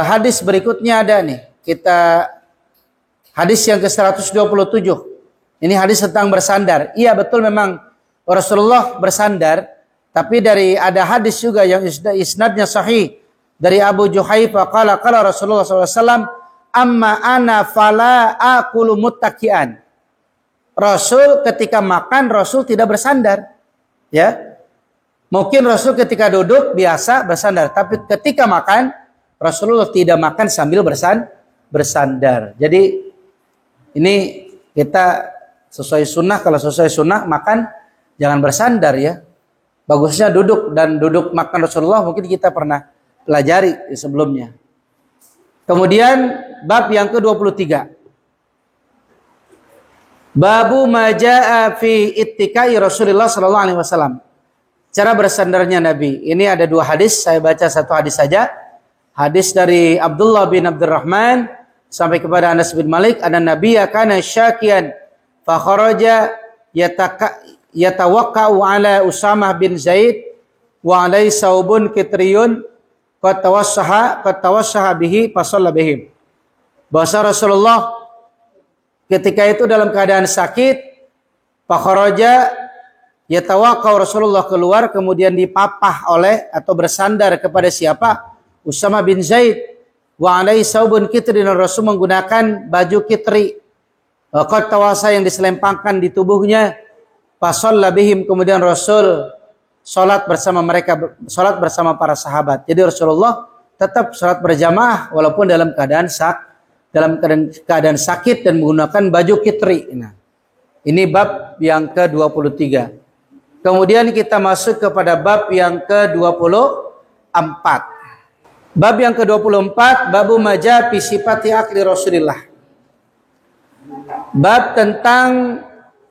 A: hadis berikutnya ada nih. Hadis yang ke-127. Ini hadis tentang bersandar. Iya, betul, memang Rasulullah bersandar, tapi ada hadis juga yang isnadnya sahih dari Abu Juhaifa qala Rasulullah SAW, amma ana fala aqulu muttaqian. Rasul ketika makan, Rasul tidak bersandar. Ya. Mungkin Rasul ketika duduk biasa bersandar, tapi ketika makan, Rasulullah tidak makan sambil bersandar. Jadi ini kita sesuai sunnah. Kalau sesuai sunnah makan jangan bersandar ya. Bagusnya duduk, dan duduk makan Rasulullah mungkin kita pernah pelajari sebelumnya. Kemudian bab yang ke-23. Babu majaa fi ittikai Rasulullah sallallahu alaihi wasallam. Cara bersandarnya Nabi. Ini ada dua hadis, saya baca satu hadis saja. Hadis dari Abdullah bin Abdurrahman sampai kepada Anas bin Malik, anna Nabiyya kana syakian fa kharaja yatawakka'u ala Usamah bin Zaid wa alai saubun kitriyun qad tawassaha bihi fa shalla bihim. Bahasa Rasulullah ketika itu dalam keadaan sakit, fa kharaja yatawakka'u, Rasulullah keluar kemudian dipapah oleh atau bersandar kepada siapa? Usamah bin Zaid. Wa alai saubun kitri, dan Rasul menggunakan baju kitri. Qad tawassa, yang diselempangkan di tubuhnya. Fasalla bihim, kemudian Rasul salat bersama mereka, salat bersama para sahabat. Jadi Rasulullah tetap salat berjamaah walaupun dalam keadaan sakit dan menggunakan baju kitri. Nah, ini bab yang ke-23. Kemudian kita masuk kepada bab yang ke-24. Bab yang ke-24, babu maja fi sifati akli Rasulillah. Bab tentang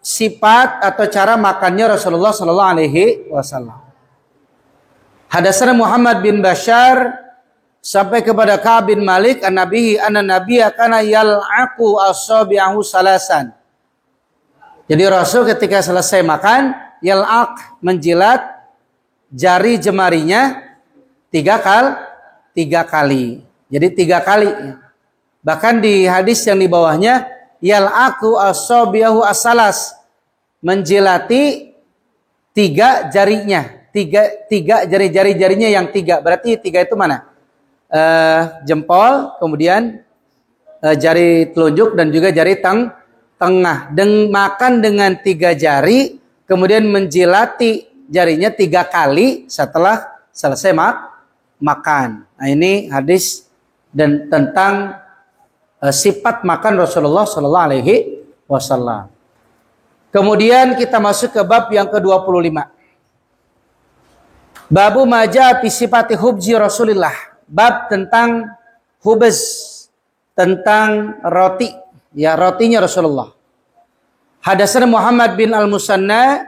A: sifat atau cara makannya Rasulullah sallallahu alaihi wasallam. Hadatsana Muhammad bin Bashar sampai kepada Ka'ab bin Malik an-Nabihi anna nabiyya kana yal'aqu asabi'ahu salasan. Jadi Rasul ketika selesai makan yal'aq, menjilat jari jemarinya tiga kali. Jadi 3 kali. Bahkan di hadis yang di bawahnya yal'aqu asabi'ahu asalas, menjilati 3 jarinya. 3 jari-jarinya yang 3. Berarti 3 itu mana? Jempol, kemudian jari telunjuk dan juga jari tengah. Dan makan dengan 3 jari, kemudian menjilati jarinya 3 kali setelah selesai makan. Nah, ini hadis dan tentang sifat makan Rasulullah sallallahu alaihi wasallam. Kemudian kita masuk ke bab yang ke-25. Babu maja fi sifati hubzi Rasulillah. Bab tentang hubz, tentang roti, ya, rotinya Rasulullah. Hadatsana Muhammad bin Al-Musanna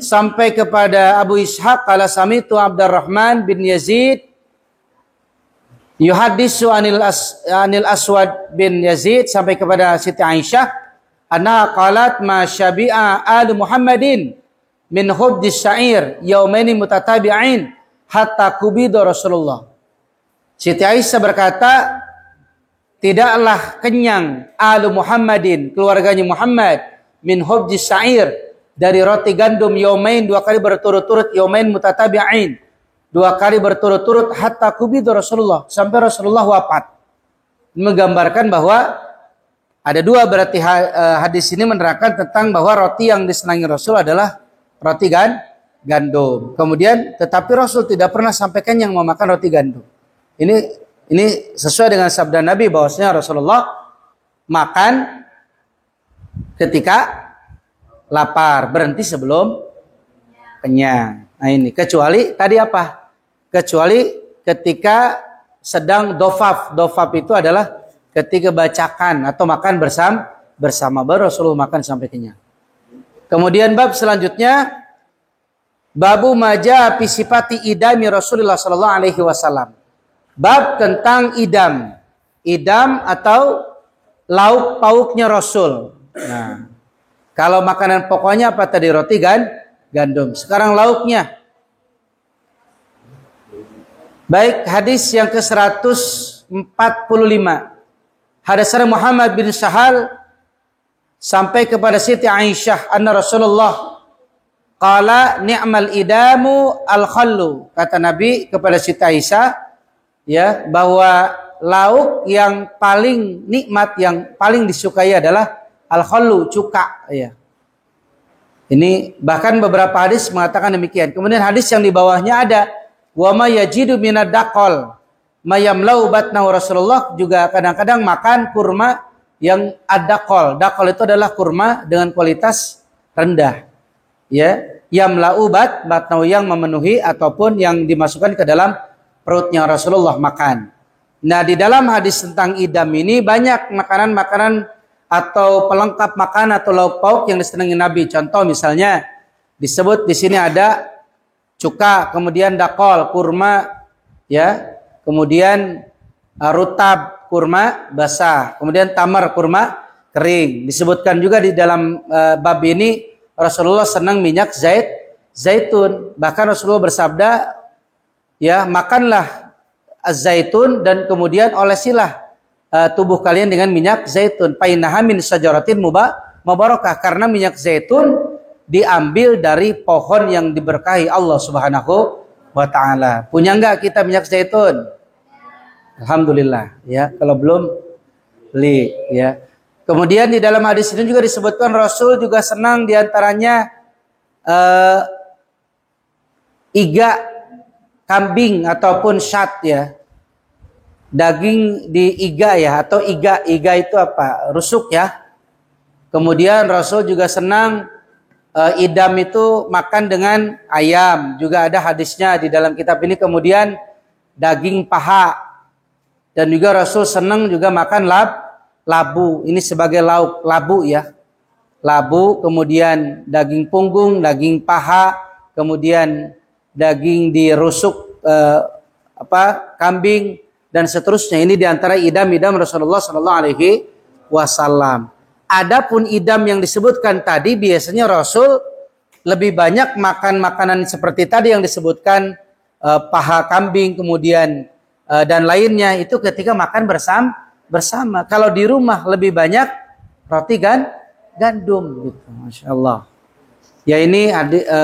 A: sampai kepada Abu Ishaq qala sami'tu Abdurrahman bin Yazid yuhaddisu anil Aswad bin Yazid sampai kepada Siti Aisyah anna qalat ma syabi'a al Muhammadin min hubdis sya'ir yaumaini mutatabi'ain hatta kubida Rasulullah. Siti Aisyah berkata, tidaklah kenyang al Muhammadin, keluarganya Muhammad, min hubdis sya'ir, dari roti gandum yaumain, 2 kali berturut-turut, yaumain mutatabi'ain, 2 kali berturut-turut, hatta kubida Rasulullah, sampai Rasulullah wafat. Menggambarkan bahwa ada 2, berarti hadis ini menerangkan tentang bahwa roti yang disenangi Rasul adalah roti gandum. Kemudian tetapi Rasul tidak pernah sampaikan yang memakan roti gandum. Ini sesuai dengan sabda Nabi bahwasanya Rasulullah makan ketika lapar, berhenti sebelum kenyang. Nah ini, kecuali tadi apa? Kecuali ketika sedang dofaf. Dofaf itu adalah ketika bacakan atau makan bersama, baru Rasulullah makan sampai kenyang. Kemudian bab selanjutnya, babu maja fi sifati idami Rasulullah sallallahu alaihi wasallam. Bab tentang idam atau lauk pauknya Rasul. Nah, kalau makanan pokoknya apa tadi? Roti gandum. Sekarang lauknya. Baik, hadis yang ke-145. Hadatsana Muhammad bin Sahal sampai kepada Siti Aisyah anna Rasulullah qala ni'mal idamu al-khallu. Kata Nabi kepada Siti Aisyah, ya, bahwa lauk yang paling nikmat, yang paling disukai adalah al-khallu, cuka, ya. Ini bahkan beberapa hadis mengatakan demikian. Kemudian hadis yang di bawahnya ada wa ma yajidu minad daqal mayamlau batnahu. Rasulullah juga kadang-kadang makan kurma yang ad-daqal. Daqal itu adalah kurma dengan kualitas rendah, ya, yamlau batnahu, yang memenuhi ataupun yang dimasukkan ke dalam perutnya Rasulullah makan. Nah, di dalam hadis tentang idam ini banyak makanan-makanan atau pelengkap makan atau lauk pauk yang disenangi Nabi. Contoh misalnya disebut di sini ada cuka, kemudian dakol, kurma, ya, kemudian rutab, kurma basah, kemudian tamar, kurma kering. Disebutkan juga di dalam bab ini Rasulullah senang minyak zaitun. Bahkan Rasulullah bersabda, ya, makanlah az-zaitun dan kemudian olesilah tubuh kalian dengan minyak zaitun. Fainaha min syajaratin mubarakah, karena minyak zaitun diambil dari pohon yang diberkahi Allah Subhanahu wa taala. Punya enggak kita minyak zaitun? Alhamdulillah, ya. Kalau belum, beli, ya. Kemudian di dalam hadis ini juga disebutkan Rasul juga senang diantaranya iga kambing ataupun syat ya. Daging di iga ya, atau iga itu apa? Rusuk ya. Kemudian Rasul juga senang idam itu makan dengan ayam. Juga ada hadisnya di dalam kitab ini. Kemudian daging paha. Dan juga Rasul senang juga makan labu. Ini sebagai lauk, labu ya. Labu, kemudian daging punggung, daging paha, kemudian daging dirusuk kambing dan seterusnya. Ini diantara idam-idam Rasulullah Sallallahu Alaihi Wasallam. Adapun idam yang disebutkan tadi biasanya Rasul lebih banyak makan makanan seperti tadi yang disebutkan, paha kambing kemudian dan lainnya, itu ketika makan bersama. Kalau di rumah lebih banyak roti gandum gitu. Masya Allah. Ya ini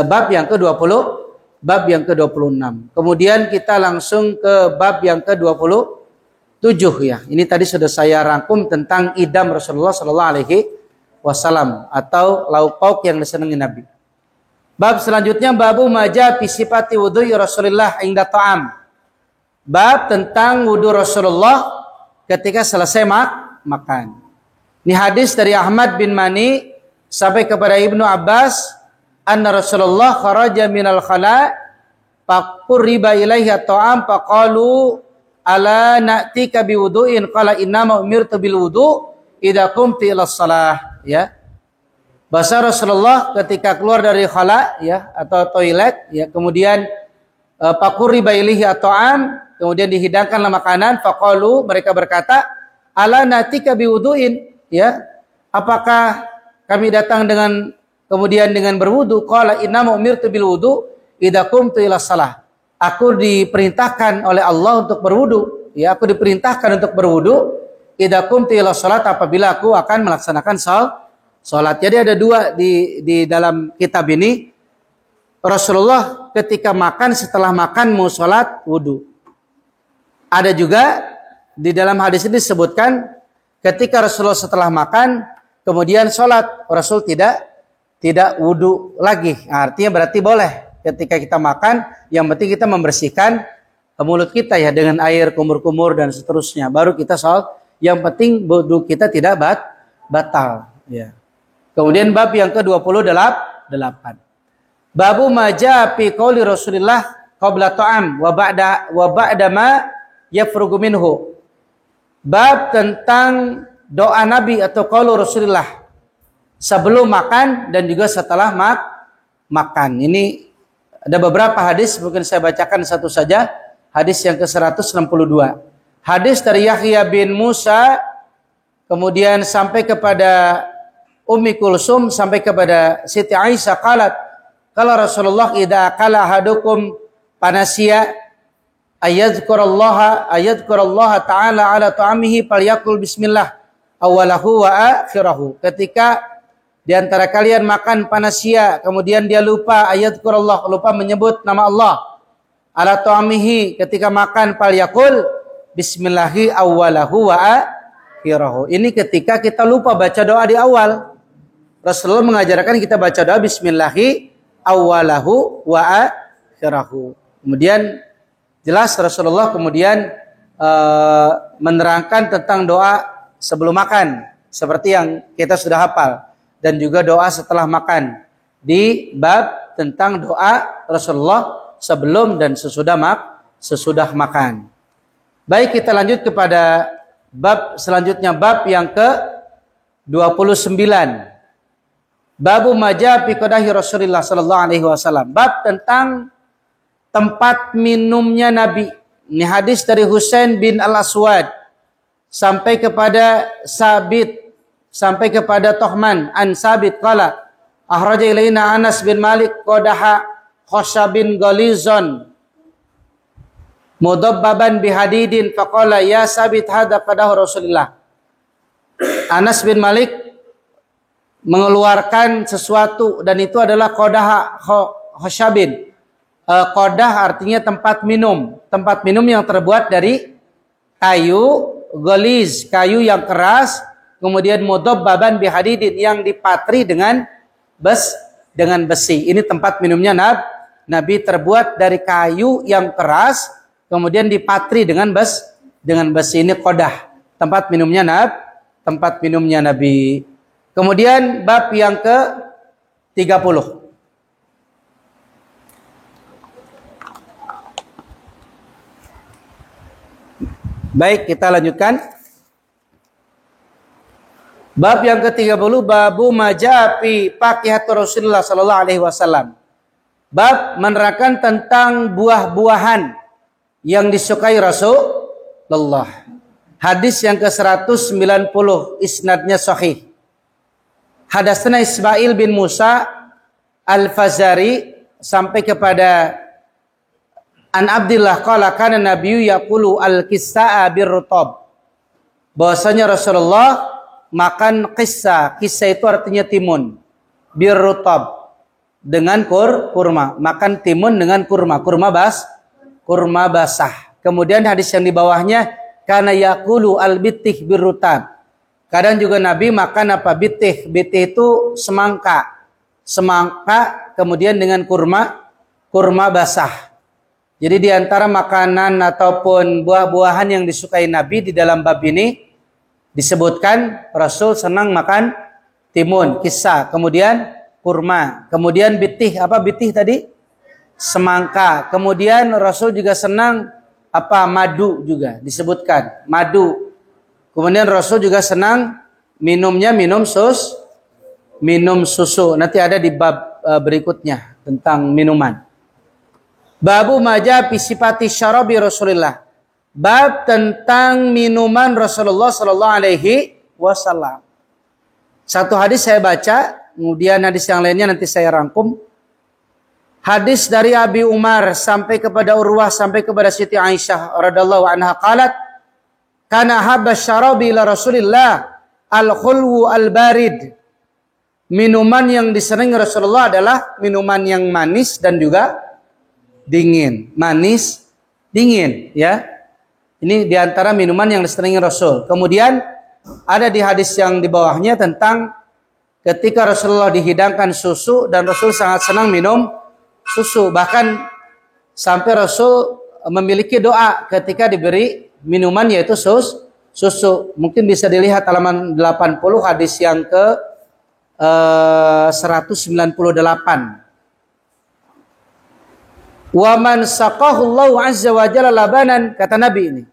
A: bab yang ke-20. Bab yang ke-26. Kemudian kita langsung ke bab yang ke-27 ya. Ini tadi sudah saya rangkum tentang idam Rasulullah Sallallahu Alaihi Wasallam atau lauk pauk yang disenangi Nabi. Bab selanjutnya babu maja fi sifati wudu'i Rasulullah inda ta'am. Bab tentang wudu Rasulullah ketika selesai makan. Ini hadis dari Ahmad bin Mani sampai kepada Ibnu Abbas, anna Rasulullah kharaja minal khala faqurriba ilaihi at-ta'am faqalu ala na'tika biwudu'in qala innama umirtu bil wudu' idza qumtu ila shalah ya. Bahasa Rasulullah ketika keluar dari khala ya atau toilet ya, kemudian faqurriba ilaihi at-ta'am, kemudian dihidangkanlah makanan, faqalu, mereka berkata, ala na'tika biwudu'in ya, apakah kami datang dengan kemudian dengan berwudu? Qala innama umirtu bil wudu idza qumtu ila shalah. Aku diperintahkan oleh Allah untuk berwudu. Ya, aku diperintahkan untuk berwudu idza qumtu ila shalah, apabila aku akan melaksanakan salat. Jadi ada dua di dalam kitab ini. Rasulullah ketika makan, setelah makan mau salat wudu. Ada juga di dalam hadis ini disebutkan ketika Rasulullah setelah makan kemudian salat, Rasul tidak wudu lagi. Nah, artinya berarti boleh ketika kita makan, yang penting kita membersihkan mulut kita ya dengan air, kumur-kumur dan seterusnya. Baru kita salat. Yang penting wudu kita tidak batal. Ya. Kemudian bab yang ke-28. Babu maja fi qouli Rasulillah qabla ta'am wa ba'da ma yafrugu minhu. Bab tentang doa Nabi atau qaul Rasulillah sebelum makan dan juga setelah makan. Ini ada beberapa hadis, mungkin saya bacakan satu saja. Hadis yang ke-162. Hadis dari Yahya bin Musa, kemudian sampai kepada Ummi Kulsum, sampai kepada Siti Aisyah qalat, qala Rasulullah idza qala ahadukum panasiya ayadzkurallaha ta'ala ala ta'amihi falyakul bismillah awalahu wa akhirahu. Ketika di antara kalian makan panasya, kemudian dia lupa ayadzkurullah, lupa menyebut nama Allah. Ala ta'amihi, ketika makan falyakul bismillahi awwalahu wa akhirahu. Ini ketika kita lupa baca doa di awal. Rasulullah mengajarkan kita baca doa bismillahi awwalahu wa akhirahu. Kemudian jelas Rasulullah kemudian menerangkan tentang doa sebelum makan seperti yang kita sudah hafal. Dan juga doa setelah makan di bab tentang doa Rasulullah sebelum dan sesudah sesudah makan. Baik, kita lanjut kepada bab selanjutnya, bab yang ke-29. Babu maja fi qadahi Rasulullah sallallahu alaihi wasallam. Bab tentang tempat minumnya Nabi. Ini hadis dari Husain bin Al-Aswad sampai kepada Sabit, sampai kepada Tohman an Sabit qala ahraja ilaina Anas bin Malik qadaha khashabin ghalizan mudabbaban bihadidin faqala ya Sabit hadza qadahu Rasulullah. Anas bin Malik mengeluarkan sesuatu dan itu adalah qadaha khashabin. Qadah artinya tempat minum yang terbuat dari kayu ghaliz, kayu yang keras. Kemudian mudabbaban bihadidin, yang dipatri dengan dengan besi. Ini tempat minumnya Nabi terbuat dari kayu yang keras, kemudian dipatri dengan besi. Ini qadah, tempat minumnya Nabi. Kemudian bab yang ke-30. Baik, kita lanjutkan. Bab yang ke-30, babu majapi faqihatur Rasulullah sallallahu alaihi wasallam. Bab menerangkan tentang buah-buahan yang disukai Rasulullah. Hadis yang ke-190, isnadnya sahih. Hadatsana Ismail bin Musa Al-Fazari sampai kepada An Abdillah qala kana nabiyyu yaqulu al-qissa'a birrutab. Bahwasanya Rasulullah makan qissa. Qissa itu artinya timun. Birrutab dengan kurma. Makan timun dengan kurma. Kurma basah. Kemudian hadis yang di bawahnya kana yaqulu al-bittih birrutab. Kadang juga Nabi makan apa? Bittih. Bittih itu semangka. Semangka kemudian dengan kurma basah. Jadi di antara makanan ataupun buah-buahan yang disukai Nabi di dalam bab ini disebutkan Rasul senang makan timun, kisah, kemudian kurma, kemudian bitih. Apa bitih tadi? Semangka. Kemudian Rasul juga senang apa? Madu juga disebutkan, madu. Kemudian Rasul juga senang minumnya minum susu. Nanti ada di bab berikutnya tentang minuman. Babu maja pisipati syarabi Rasulullah. Bab tentang minuman Rasulullah sallallahu alaihi wasallam. Satu hadis saya baca, kemudian hadis yang lainnya nanti saya rangkum. Hadis dari Abi Umar sampai kepada Urwah sampai kepada Siti Aisyah radhiyallahu anha qalat kana habba syarabi ila Rasulillah al-khulwu al-barid. Minuman yang disenangi Rasulullah adalah minuman yang manis dan juga dingin, manis, dingin, ya. Ini diantara minuman yang disenangi Rasul. Kemudian ada di hadis yang di bawahnya tentang ketika Rasulullah dihidangkan susu dan Rasul sangat senang minum susu. Bahkan sampai Rasul memiliki doa ketika diberi minuman yaitu susu. Mungkin bisa dilihat halaman 80 hadis yang ke 198. Wa man saqahu Allah azza wa jalla labanan, kata Nabi ini.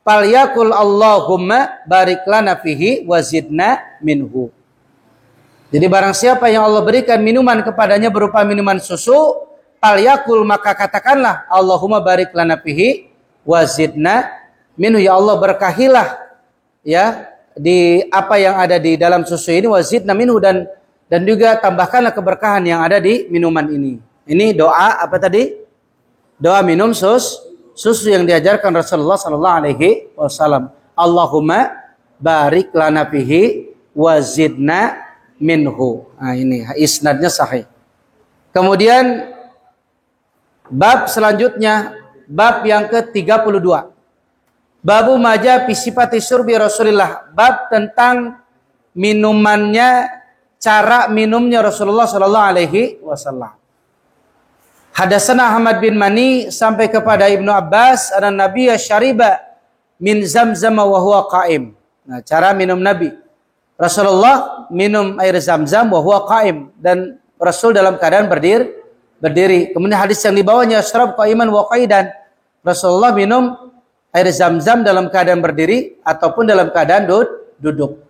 A: Falyakul Allahumma barik lana fihi wa zidna minhu. Jadi barang siapa yang Allah berikan minuman kepadanya berupa minuman susu, falyakul maka katakanlah Allahumma barik lana fihi wa zidna minhu, ya Allah berkahilah ya di apa yang ada di dalam susu ini, wa zidna minhu, dan juga tambahkanlah keberkahan yang ada di minuman ini. Ini doa apa tadi? Doa minum susu yang diajarkan Rasulullah sallallahu alaihi wasallam. Allahumma barik lana fihi wa zidna minhu. Nah, ini isnadnya sahih. Kemudian bab selanjutnya, bab yang ke-32. Babu maja fi sifati syurbi Rasulillah. Bab tentang minumannya, cara minumnya Rasulullah sallallahu alaihi wasallam. Hadatsana Ahmad bin Mani sampai kepada Ibnu Abbas, ada Nabi syariba min zamzam wa huwa qaim. Nah, cara minum Nabi. Rasulullah minum air Zamzam wa huwa qaim, dan Rasul dalam keadaan berdiri. Kemudian hadis yang dibawanya syarab qaiman wa qaidan. Rasulullah minum air Zamzam dalam keadaan berdiri ataupun dalam keadaan duduk.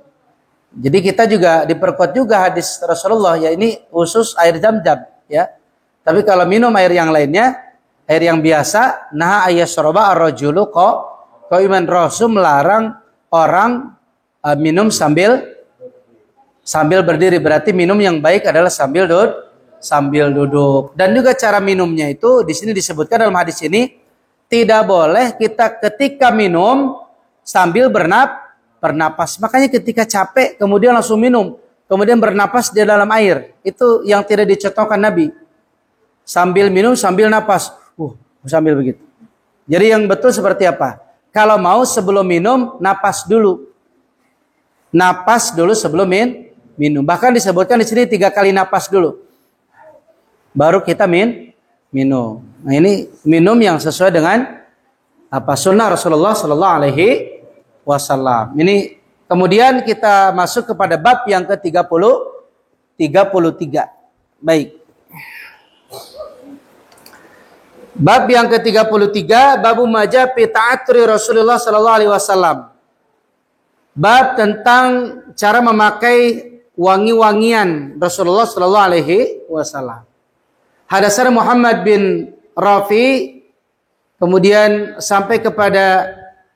A: Jadi kita juga diperkuat juga hadis Rasulullah, ya ini khusus air Zamzam, ya. Tapi kalau minum air yang lainnya, air yang biasa, nah ayasroba ar-rajulu qaiman, Rasul melarang orang minum sambil berdiri. Berarti minum yang baik adalah sambil duduk. Dan juga cara minumnya itu di sini disebutkan dalam hadis ini, tidak boleh kita ketika minum sambil bernapas. Makanya ketika capek kemudian langsung minum, kemudian bernapas di dalam air, itu yang tidak dicontohkan Nabi. Sambil minum, sambil napas. Sambil begitu. Jadi yang betul seperti apa? Kalau mau sebelum minum, napas dulu. Napas dulu sebelum minum. Bahkan disebutkan di sini 3 kali napas dulu. baru kita minum. Nah, ini minum yang sesuai dengan apa sunnah Rasulullah Sallallahu Alaihi Wasallam. Ini kemudian kita masuk kepada bab yang ke-33. Baik. Bab yang ke-33, bab majah fi ta'atturi Rasulullah Sallallahu Alaihi Wasallam. Bab tentang cara memakai wangi-wangian Rasulullah Sallallahu Alaihi Wasallam. Hadatsana Muhammad bin Rafi, kemudian sampai kepada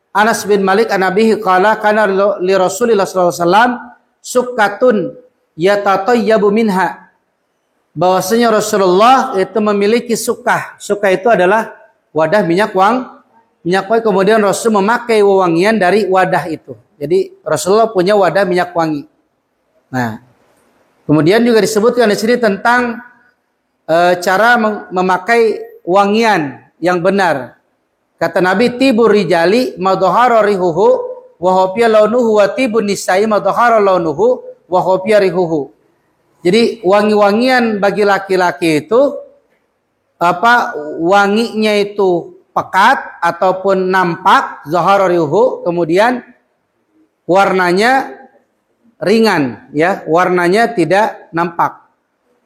A: Anas bin Malik an Nabihi qala kana li Rasulillah sallallahu alaihi wasallam sukkatun yatatayyabu minha. Bahwasanya Rasulullah itu memiliki sukkah. Sukkah itu adalah wadah minyak wangi, kemudian Rasul memakai wewangian dari wadah itu. Jadi Rasulullah punya wadah minyak wangi. Nah, kemudian juga disebutkan di sini tentang cara memakai wangian yang benar. Kata Nabi, tibur rijali madhahara rihuhu wa khafiya launuhu wa tibun nisa'i madhahara launuhu wa khafiya rihuhu. Jadi wangi-wangian bagi laki-laki itu wanginya itu pekat ataupun nampak, zahara rihuhu, kemudian warnanya ringan, ya, warnanya tidak nampak.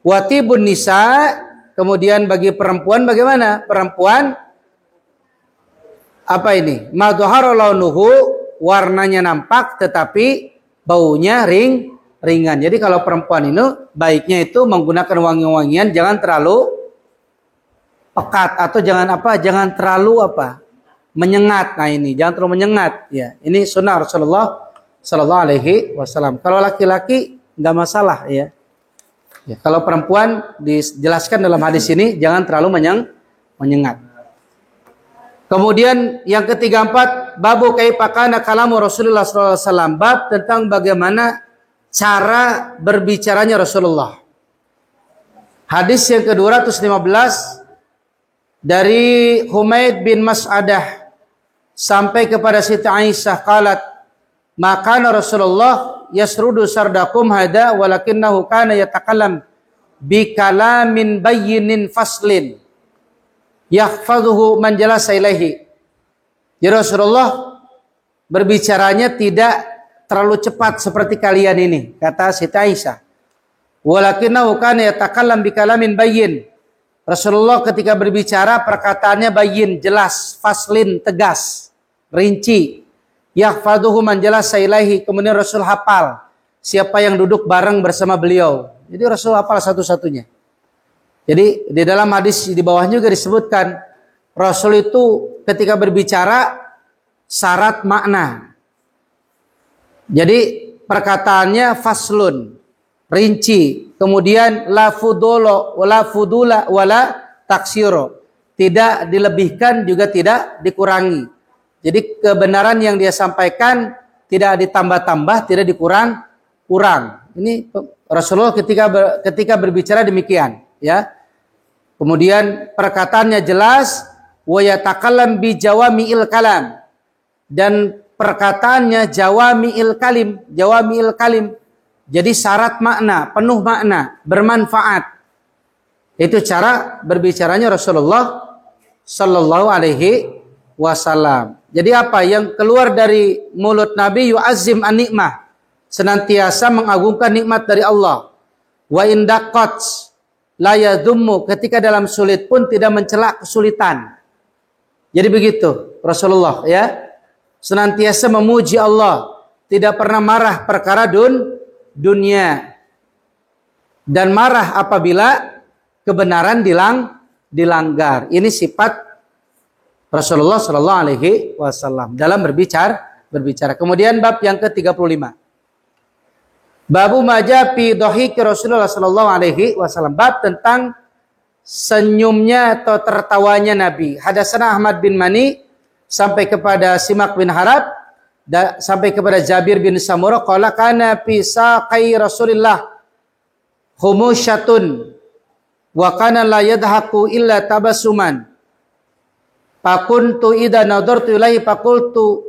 A: Wa tibun nisa, kemudian bagi perempuan bagaimana? Perempuan apa ini? Madhahara launuhu, warnanya nampak tetapi baunya ringan. Jadi kalau perempuan ini baiknya itu menggunakan wangi-wangian jangan terlalu pekat atau jangan terlalu menyengat. Nah ini jangan terlalu menyengat, ya. Ini sunnah Rasulullah Sallallahu Alaihi Wasallam. Kalau laki-laki nggak masalah, ya. Ya, kalau perempuan dijelaskan dalam hadis ini jangan terlalu menyengat. Kemudian yang ke-34, babu kaifa kana kalamu Rasulullah sallallahu alaihi wasallam, bab tentang bagaimana cara berbicaranya Rasulullah. Hadis yang ke-215 dari Humaid bin Mas'adah sampai kepada Siti Aisyah qalat, maka Rasulullah yasrudu sardakum hada walakinnahu kana yatakallam bi kalamin bayyinin faslin yahfazuhu man jalasa ilaihi. Ya Rasulullah berbicaranya tidak terlalu cepat seperti kalian ini, kata Siti Aisyah. Walakinnahu kana yatakallam bi kalamin bayyin. Rasulullah ketika berbicara perkataannya bayyin, jelas, faslin, tegas, rinci. Yahfazuhu man jalasa ilaihi, kemudian Rasul hafal siapa yang duduk bareng bersama beliau. Jadi Rasul hafal satu-satunya. Jadi di dalam hadis di bawahnya juga disebutkan Rasul itu ketika berbicara syarat makna. Jadi perkataannya faslun, rinci, kemudian la fudula wala taksiro, tidak dilebihkan juga tidak dikurangi. Jadi kebenaran yang dia sampaikan tidak ditambah-tambah, tidak dikurang-kurang. Ini Rasulullah ketika berbicara demikian, ya. Kemudian perkataannya jelas, wa yatakallam bi jawami'il kalam, dan perkataannya jawami'il kalim. Jadi syarat makna, penuh makna, bermanfaat. Itu cara berbicaranya Rasulullah sallallahu alaihi wasallam. Jadi apa yang keluar dari mulut Nabi, yu'azzim an-nikmah, senantiasa mengagungkan nikmat dari Allah. Wa indaqat la yadhummu, ketika dalam sulit pun tidak mencela kesulitan. Jadi begitu Rasulullah, ya. Senantiasa memuji Allah, tidak pernah marah perkara dunia, dan marah apabila kebenaran dilanggar. Ini sifat Rasulullah Sallallahu Alaihi Wasallam dalam berbicara. Kemudian bab yang ke-35. Babu majah fi dhahiki Rasulullah Sallallahu Alaihi Wasallam. Bab tentang senyumnya atau tertawanya Nabi. Hadatsana Ahmad bin Mani sampai kepada Simak bin Harab sampai kepada Jabir bin Samurah qala kana fi saqai Rasulillah khumusyatun wa kana la yadhaku illa tabassuman. Fakuntu idza nadartu ilaihi faqultu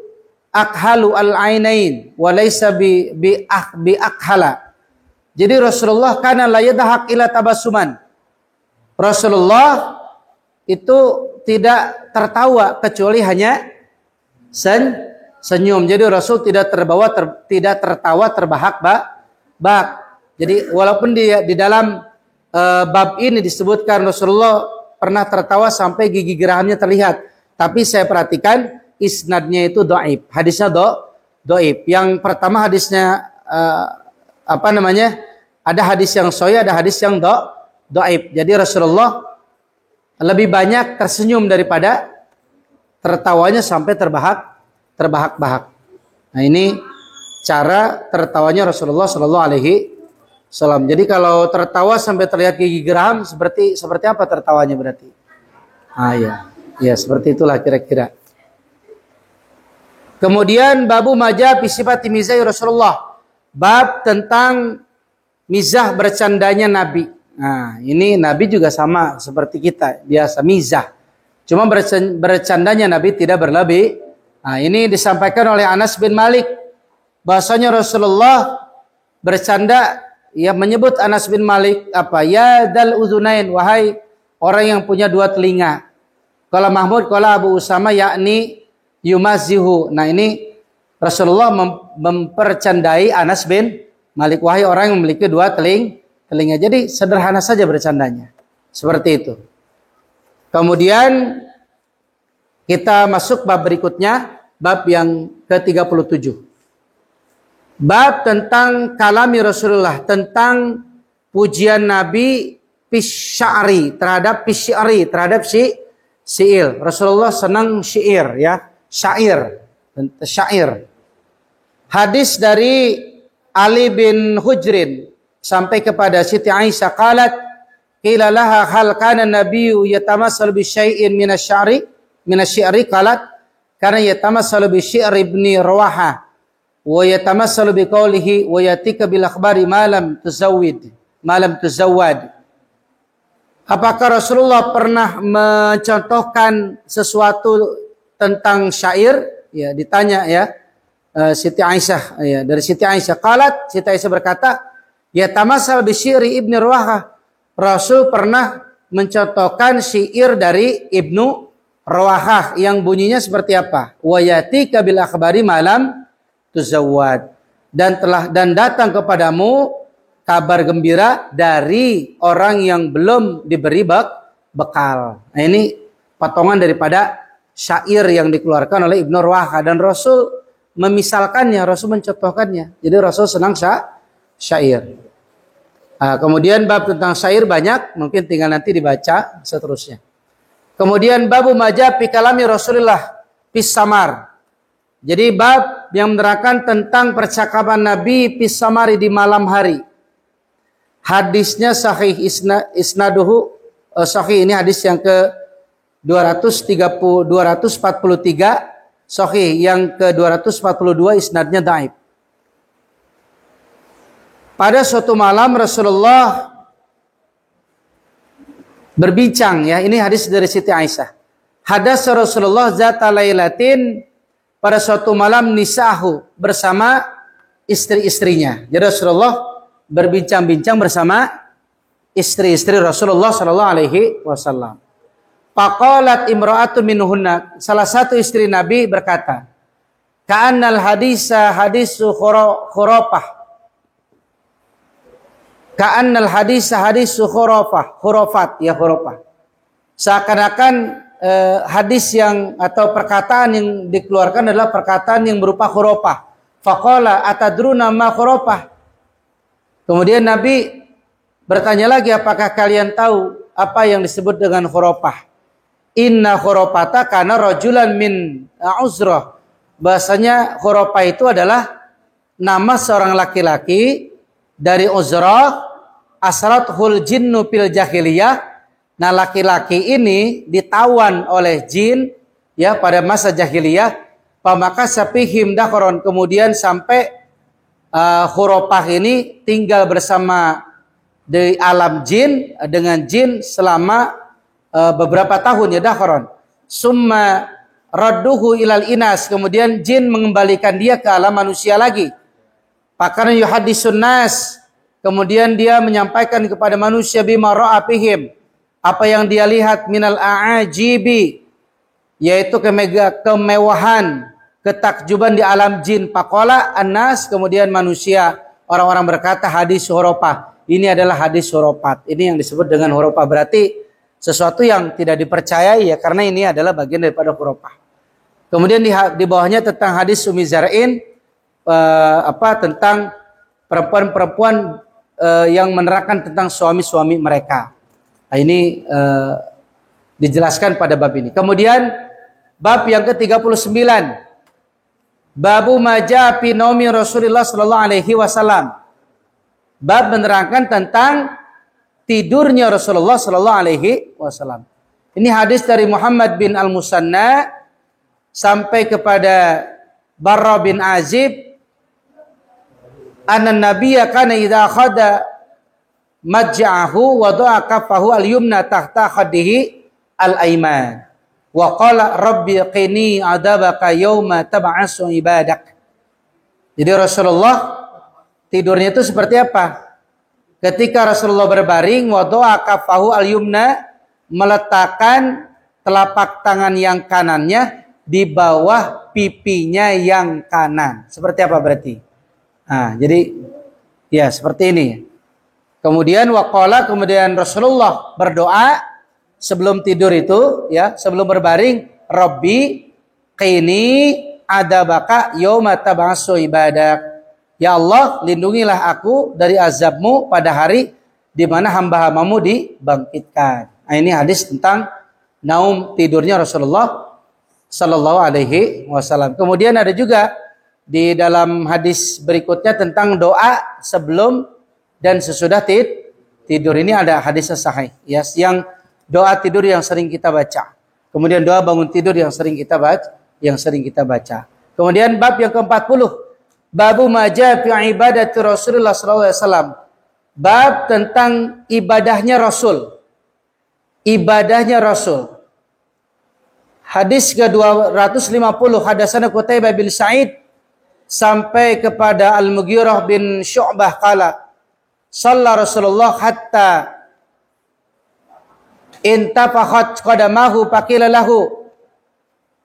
A: akhalu al-ainain wa laysa bi akhala. Jadi Rasulullah kana la yadhak illa tabassuman. Rasulullah itu tidak tertawa kecuali hanya senyum. Jadi Rasul tidak tidak tertawa terbahak-bahak. Jadi walaupun di dalam bab ini disebutkan Rasulullah pernah tertawa sampai gigi gerahamnya terlihat, tapi saya perhatikan isnadnya itu dhaif. Hadisnya dhaif. Yang pertama hadisnya ada hadis yang sahih, ada hadis yang dhaif. Jadi Rasulullah lebih banyak tersenyum daripada tertawanya sampai terbahak-bahak. Nah, ini cara tertawanya Rasulullah Shallallahu Alaihi Wasallam. Jadi kalau tertawa sampai terlihat gigi geraham, seperti apa tertawanya berarti? Ya seperti itulah kira-kira. Kemudian babu majah fi sifati mizah Rasulullah. Bab tentang mizah bercandanya Nabi. Nah, ini Nabi juga sama seperti kita, biasa mizah. Cuma bercandanya Nabi tidak berlebih. Nah, ini disampaikan oleh Anas bin Malik. Bahasanya Rasulullah bercanda, ya menyebut Anas bin Malik ya dal uzunain, wahai orang yang punya dua telinga. Kalau Mahmud, kalau Abu Usama yakni yumazihu. Nah, ini Rasulullah mempercandai Anas bin Malik, wahai orang yang memiliki dua telinga. Jadi sederhana saja bercandanya. Seperti itu. Kemudian kita masuk bab berikutnya, bab yang ke-37. Bab tentang kalami Rasulullah, tentang pujian Nabi terhadap syair. Rasulullah senang syair, ya, syair. Hadis dari Ali bin Hujrin sampai kepada Siti Aisyah, qalat qila laha hal kana nabiyyu yatamassal bi syai'in min asy-syi'ri qalat kana yatamassalu bi syi'ri ibni Rawaha wa yatamassalu bi qawlihi wa yatika bil akhbari ma lam tuzawwad. Apakah Rasulullah pernah mencontohkan sesuatu tentang syair? Ya, ditanya ya Siti Aisyah, ya, dari Siti Aisyah, qalat, Siti Aisyah berkata, ya tamassal bi syi'ri ibni Rawaha. Rasul pernah mencontohkan syair dari Ibnu Rawahah yang bunyinya seperti apa? Wa yatika bil akhbari malam tuzawwad. Dan datang kepadamu kabar gembira dari orang yang belum diberi bekal. Nah, ini potongan daripada syair yang dikeluarkan oleh Ibnu Rawahah, dan Rasul memisalkannya, Rasul mencontohkannya. Jadi Rasul senang syair. Kemudian bab tentang syair banyak, mungkin tinggal nanti dibaca seterusnya. Kemudian babu majah fi kalami Rasulullah fis samar. Jadi bab yang menerangkan tentang percakapan Nabi fis samari, di malam hari. Hadisnya sahih, isnaduhu sahih. Ini hadis yang ke 243, sahih. Yang ke 242 isnadnya dhaif. Pada suatu malam Rasulullah berbincang, ya, ini hadis dari Siti Aisyah. Hadas Rasulullah zata lailatin, pada suatu malam nisahu, bersama istri-istrinya. Jadi Rasulullah berbincang-bincang bersama istri-istri Rasulullah sallallahu alaihi wasallam. Faqalat imra'atun minhunna, salah satu istri Nabi berkata, ka'annal hadisa hadisu khurafah. Ka'annal hadisa hadisu khurafat, ya khurafah. Seakan-akan hadis yang atau perkataan yang dikeluarkan adalah perkataan yang berupa khurafah. Faqala atadruna ma khurafah. Kemudian Nabi bertanya lagi, apakah kalian tahu apa yang disebut dengan khurafah? Inna khurafata kana rajulan min Uzrah. Bahasanya khurafah itu adalah nama seorang laki-laki dari Uzrah. Asrathul jinnu fil jahiliyah. Nah, laki-laki ini ditawan oleh jin, ya, pada masa jahiliyah. Pamaka sapihim dakharon, kemudian sampai khurafah ini tinggal bersama di alam jin, dengan jin selama beberapa tahun, ya, dakharon. Summa radduhu ilal inas, kemudian jin mengembalikan dia ke alam manusia lagi. Pakana yuhaddisun nas, kemudian dia menyampaikan kepada manusia bima ra'a fihim, apa yang dia lihat minal a'ajibi, yaitu kemewahan, ketakjuban di alam jin. Faqala annas, kemudian manusia, orang-orang berkata hadis hurufah. Ini adalah hadis hurufat. Ini yang disebut dengan hurufah, berarti sesuatu yang tidak dipercayai ya, karena ini adalah bagian daripada hurufah. Kemudian di bawahnya tentang hadis Ummi Zar'in, tentang perempuan-perempuan yang menerangkan tentang suami-suami mereka. Nah, ini dijelaskan pada bab ini. Kemudian bab yang ke-39, babu maja fi naumi Rasulullah sallallahu alaihi wasallam. Bab menerangkan tentang tidurnya Rasulullah sallallahu alaihi wasallam. Ini hadis dari Muhammad bin Al-Musanna sampai kepada Barra bin Azib, anna nabiyya kana idza khada maj'ahu wa da'a kaffahu al-yumna tahta khaddihi al-ayman wa qala rabbi qini adabaka yawma tab'asu ibadak. Jadi Rasulullah tidurnya itu seperti apa? Ketika Rasulullah berbaring, wa da'a kaffahu al-yumna, meletakkan telapak tangan yang kanannya di bawah pipinya yang kanan. Seperti apa berarti? Nah, jadi ya seperti ini. Kemudian waqala, kemudian Rasulullah berdoa sebelum tidur itu ya, sebelum berbaring, Rabbi qini adabaka yauma tab'asu ibadak. Ya Allah, lindungilah aku dari azabmu pada hari di mana hamba-hambamu dibangkitkan. Nah, ini hadis tentang naum, tidurnya Rasulullah sallallahu alaihi wasallam. Kemudian ada juga di dalam hadis berikutnya tentang doa sebelum dan sesudah tidur. Ini ada hadis sahih ya, yang doa tidur yang sering kita baca. Kemudian doa bangun tidur yang sering kita baca, Kemudian bab yang ke-40, babu maja fi ibadati Rasulullah sallallahu alaihi wasallam. Bab tentang ibadahnya Rasul. Ibadahnya Rasul. Hadis ke-250, hadatsana Qutaibah bin Sa'id sampai kepada Al-Mughirah bin Syu'bah qala shalla Rasulullah hatta intafakhat qadamahu faqila lahu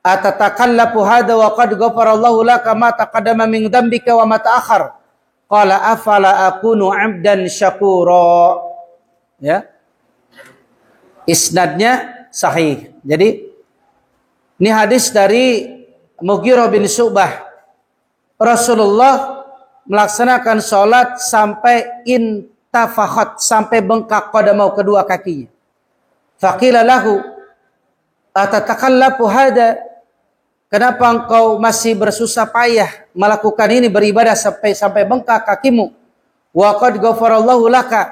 A: atatakallafu hadha wa qad ghafarallahu laka ma taqaddama min dhanbika wa ma ta'akhkhar qala afala akunu 'abdan syakura. Ya, isnadnya sahih. Jadi ini hadis dari Mughirah bin Syu'bah. Rasulullah melaksanakan sholat sampai intafakhat, sampai bengkak qadamau, kedua kakinya. Faqila lahu atatakallafu hada, kenapa engkau masih bersusah payah melakukan ini, beribadah sampai bengkak kakimu? Wa qad ghafarallahu laka,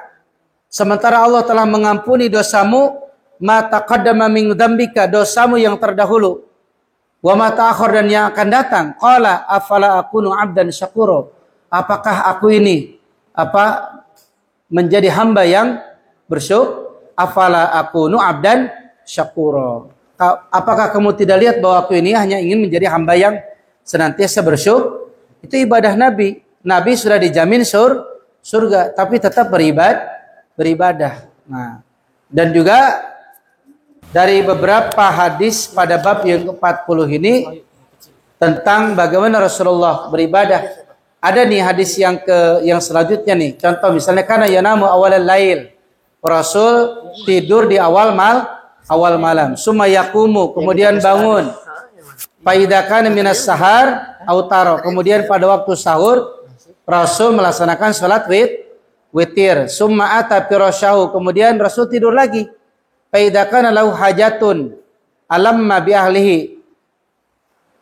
A: sementara Allah telah mengampuni dosamu, ma taqaddama min dzambika, dosamu yang terdahulu, wa ma ta'akhkhar, dan yang akan datang. Qala afala akunu 'abdan syakura, apakah aku ini menjadi hamba yang bersyukur? Afala akunu 'abdan syakura, apakah kamu tidak lihat bahwa aku ini hanya ingin menjadi hamba yang senantiasa bersyukur? Itu ibadah Nabi. Nabi sudah dijamin surga, tapi tetap beribadah. Nah, dan juga dari beberapa hadis pada bab yang ke-40 ini tentang bagaimana Rasulullah beribadah. Ada nih hadis yang selanjutnya nih. Contoh misalnya, kana yanamu awalal lail, Rasul tidur di awal malam. Summa yaqumu, kemudian bangun. Fa idza kana minas sahar autaro, kemudian pada waktu sahur Rasul melaksanakan salat witir. Summa ata firasyahu, kemudian Rasul tidur lagi. Fa idza kana lahu hajatun alamma bi ahlihi,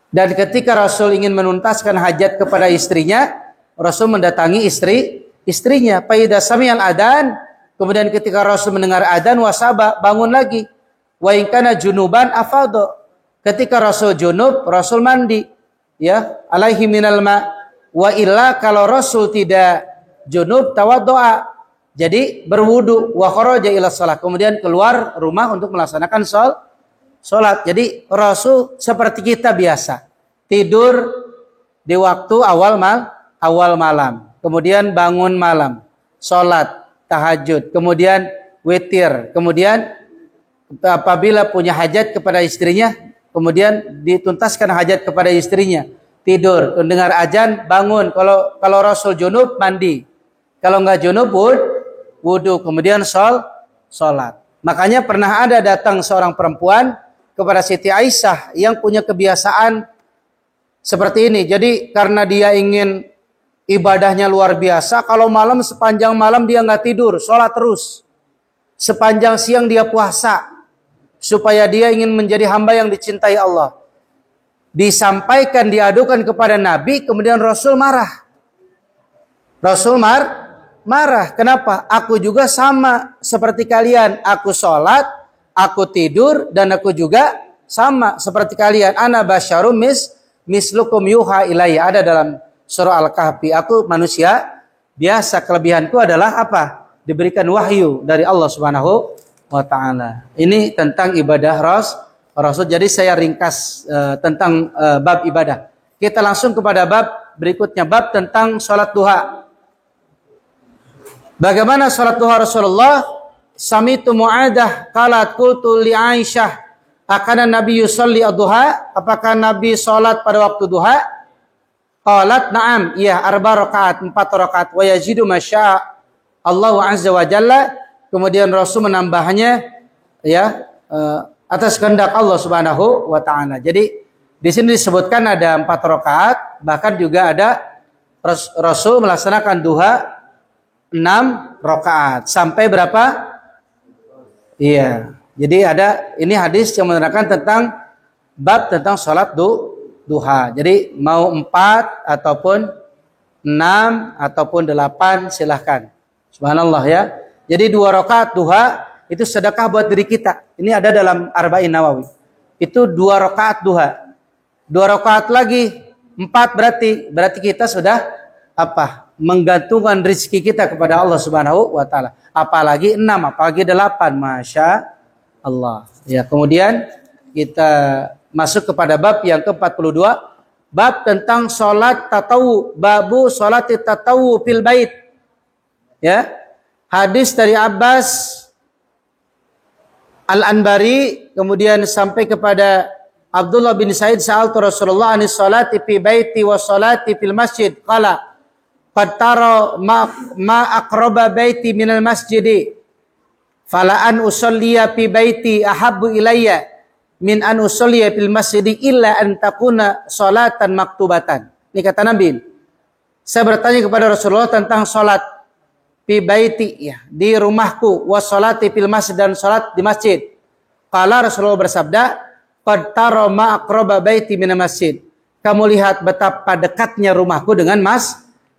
A: dan ketika Rasul ingin menuntaskan hajat kepada istrinya, Rasul mendatangi istrinya. Fa idza sami'al adan, kemudian ketika Rasul mendengar adzan, wasaba, bangun lagi. Wa in kana junuban afadha, ketika Rasul junub, Rasul mandi. Ya, alaihi minal ma. Wa illa, kalau Rasul tidak junub, tawaddoa, jadi berwudu. Wa kharaja ila shalah, kemudian keluar rumah untuk melaksanakan salat. Jadi Rasul seperti kita biasa, tidur di waktu awal malam, kemudian bangun malam, salat tahajud, kemudian witir, kemudian apabila punya hajat kepada istrinya, kemudian dituntaskan hajat kepada istrinya, tidur, dengar azan, bangun. Kalau Rasul junub, mandi. Kalau enggak junub, wudu, kemudian sholat. Makanya pernah ada datang seorang perempuan kepada Siti Aisyah yang punya kebiasaan seperti ini. Jadi karena dia ingin ibadahnya luar biasa, kalau malam sepanjang malam dia nggak tidur, sholat terus. Sepanjang siang dia puasa, supaya dia ingin menjadi hamba yang dicintai Allah. Disampaikan, diadukan kepada Nabi, kemudian Rasul marah. Rasul marah. Kenapa? Aku juga sama seperti kalian. Aku sholat, aku tidur, dan aku juga sama seperti kalian. Ana basyarum mislukum yuha ilayya. Ada dalam surah Al-Kahfi. Aku manusia biasa. Kelebihanku adalah apa? Diberikan wahyu dari Allah Subhanahu wa ta'ala. Ini tentang ibadah Rasul. Jadi saya ringkas tentang bab ibadah. Kita langsung kepada bab berikutnya. Bab tentang sholat duha. Bagaimana sholat duha Rasulullah? Samitu Mu'adah qalat qultu li Aisyah akana Nabi yusalli ad-duha? Apakah Nabi sholat pada waktu duha? Qalat na'am, iya, 4 rakaat, 4 rakaat. Wa yajidu masya Allah azza wa jalla. Kemudian Rasul menambahnya ya atas kehendak Allah Subhanahu wa taala. Jadi di sini disebutkan ada 4 rakaat, bahkan juga ada Rasul melaksanakan duha 6 rakaat. Sampai berapa? Iya. Jadi ada ini hadis yang menerangkan tentang bab tentang sholat duha. Jadi mau 4 ataupun 6 ataupun 8 silahkan. Subhanallah ya. Jadi 2 rakaat duha itu sedekah buat diri kita. Ini ada dalam Arba'in Nawawi. Itu 2 rakaat duha. 2 rakaat lagi 4 berarti kita sudah apa? Menggantungkan rezeki kita kepada Allah Subhanahu wa taala. Apalagi 6, apalagi 8, Masya Allah. Ya, kemudian kita masuk kepada bab yang ke-42, bab tentang salat tatawu, babu salat tatawu fil bait. Ya. Hadis dari Abbas Al-Anbari kemudian sampai kepada Abdullah bin Sa'id sa'altu Rasulullah anis salati fi baiti wa salati fil masjid. Qala qad tara ma aqraba baiti minal masjidi fala an usalliya fi baiti ahabbu ilayya min an usalliya fil masjidi illa an takuna salatan maktubatan. Ini kata Nabi. Saya bertanya kepada Rasulullah tentang salat fi baiti, ya, di rumahku, wa salati fil masjid, dan salat di masjid. Qala Rasulullah bersabda, qad tara ma aqraba baiti minal masjid. Kamu lihat betapa dekatnya rumahku dengan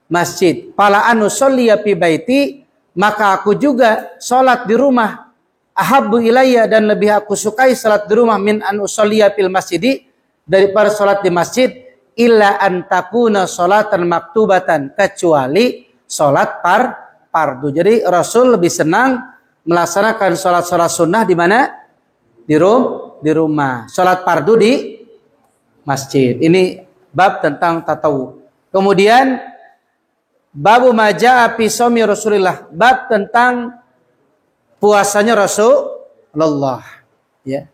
A: masjid. Fala an usalliya fi baiti, maka aku juga salat di rumah. Ahabbu ilayya, dan lebih aku sukai salat di rumah min an usalliya fil masjidi, daripada salat di masjid, illa an takuna salatan maktubatan, kecuali salat fardu. Jadi Rasul lebih senang melaksanakan salat-salat sunnah di mana? Di rumah. Salat fardu di masjid. Ini bab tentang tatawu. Kemudian babu majaa fi shaumi Rasulillah, bab tentang puasanya Rasulullah. Ya.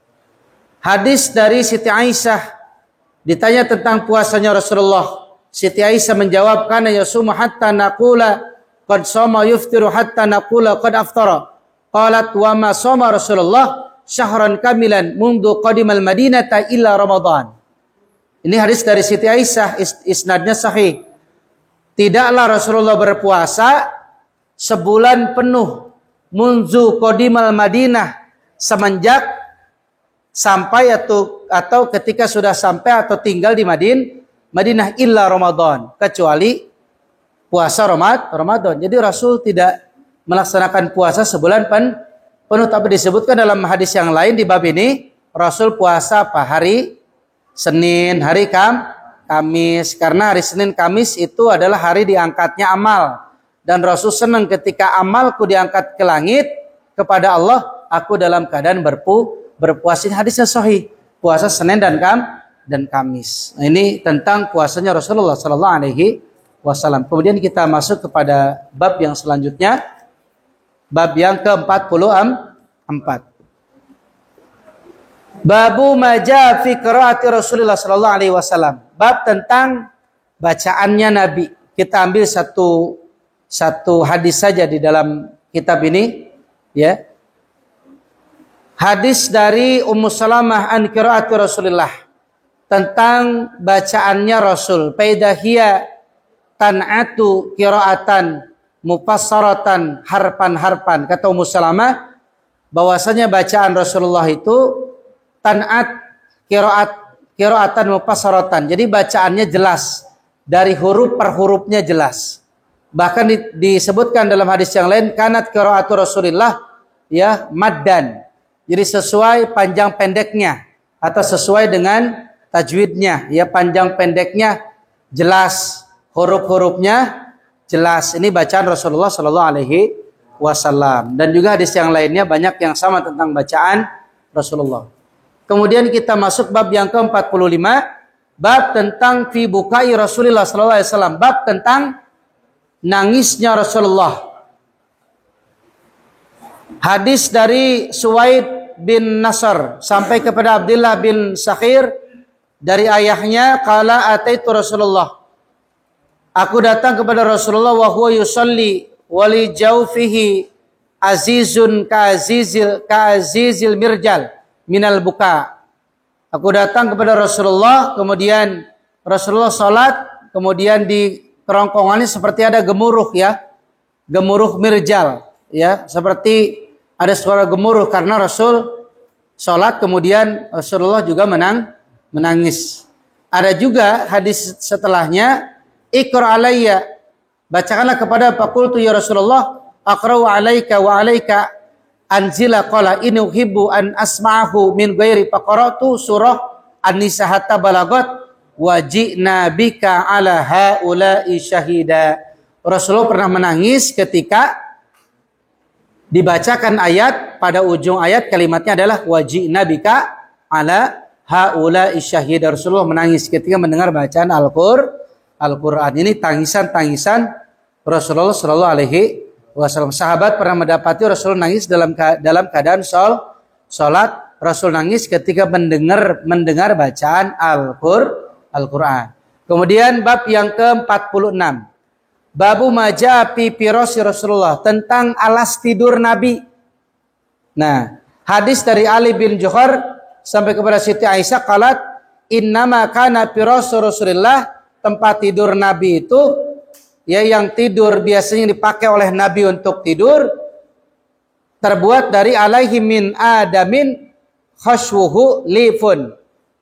A: Hadis dari Siti Aisyah, ditanya tentang puasanya Rasulullah. Siti Aisyah menjawab, kana yasumu hatta naqula qad shoma yuftiru hatta naqula qad aftara. Qalat wa ma shoma Rasulullah syahran kamilan mundu qadimal Madinata illa Ramadan. Ini hadis dari Siti Aisyah, isnadnya sahih. Tidaklah Rasulullah berpuasa sebulan penuh munzu qadimal Madinah, semenjak sampai atau ketika sudah sampai atau tinggal di Madinah illa Ramadan, kecuali puasa Ramadan. Jadi Rasul tidak melaksanakan puasa sebulan penuh, tapi disebutkan dalam hadis yang lain di bab ini, Rasul puasa apa? Hari Senin, hari Kamis. Karena hari Senin Kamis itu adalah hari diangkatnya amal. Dan Rasul senang ketika amalku diangkat ke langit kepada Allah, aku dalam keadaan berpuasa. Hadisnya sahih. Puasa Senin dan Kamis. Nah, ini tentang puasanya Rasulullah sallallahu alaihi wasallam. Kemudian kita masuk kepada bab yang selanjutnya. Bab yang ke-44. Babu maja fi qiraati Rasulullah sallallahu alaihi wasallam. Bab tentang bacaannya Nabi. Kita ambil satu hadis saja di dalam kitab ini, ya. Hadis dari Ummu Salamah an qiraati Rasulullah, tentang bacaannya Rasul. Faidahia tan'atu qiraatan mufassaratan harpan-harpan. Kata Ummu Salamah bahwasanya bacaan Rasulullah itu tan'at qiraatan mufassaratan. Jadi bacaannya jelas, dari huruf per hurufnya jelas. Bahkan disebutkan dalam hadis yang lain, kanat qiraatu Rasulillah ya maddan. Jadi sesuai panjang pendeknya atau sesuai dengan tajwidnya, ya panjang pendeknya jelas, huruf-hurufnya jelas. Ini bacaan Rasulullah sallallahu alaihi wasallam. Dan juga hadis yang lainnya banyak yang sama tentang bacaan Rasulullah. Kemudian kita masuk bab yang ke-45, bab tentang fi bukai Rasulullah sallallahu alaihi wasallam, bab tentang nangisnya Rasulullah. Hadis dari Suwaid bin Nasr sampai kepada Abdullah bin Sakhir dari ayahnya, qala ataitu Rasulullah. Aku datang kepada Rasulullah wa huwa yusalli wa li jawfihi azizun ka azizil mirjal minal buka. Aku datang kepada Rasulullah, kemudian Rasulullah salat, kemudian di kerongkongannya seperti ada gemuruh, ya. Gemuruh mirjal, ya, seperti ada suara gemuruh karena Rasul salat, kemudian Rasulullah juga menangis. Ada juga hadis setelahnya, Iqra alayya, bacakanlah kepada faqultu ya Rasulullah, aqra'u alayka wa alayka anzila, qala in uhibbu an asma'ahu min ghairi faqara'tu surah An-Nisa hatta balagat wa ji'na bika ala haula'i syahida. Rasulullah pernah menangis ketika dibacakan ayat, pada ujung ayat kalimatnya adalah wa ji'na bika ala haula'i syahida. Rasulullah menangis ketika mendengar bacaan Al-Qur'an. Ini tangisan-tangisan Rasulullah sallallahu alaihi wasallam. Sahabat pernah mendapati Rasul nangis dalam keadaan salat. Rasul nangis ketika mendengar bacaan Al-Qur'an. Kemudian bab yang ke-46. Babu maja fi firasi Rasulullah, tentang alas tidur Nabi. Nah, hadis dari Ali bin Juhar sampai kepada Siti Aisyah qalat, innama kana firasu Rasulillah, tempat tidur Nabi itu, ya, yang tidur biasanya dipakai oleh Nabi untuk tidur, terbuat dari alaihi min adamin khashwuhu lifun,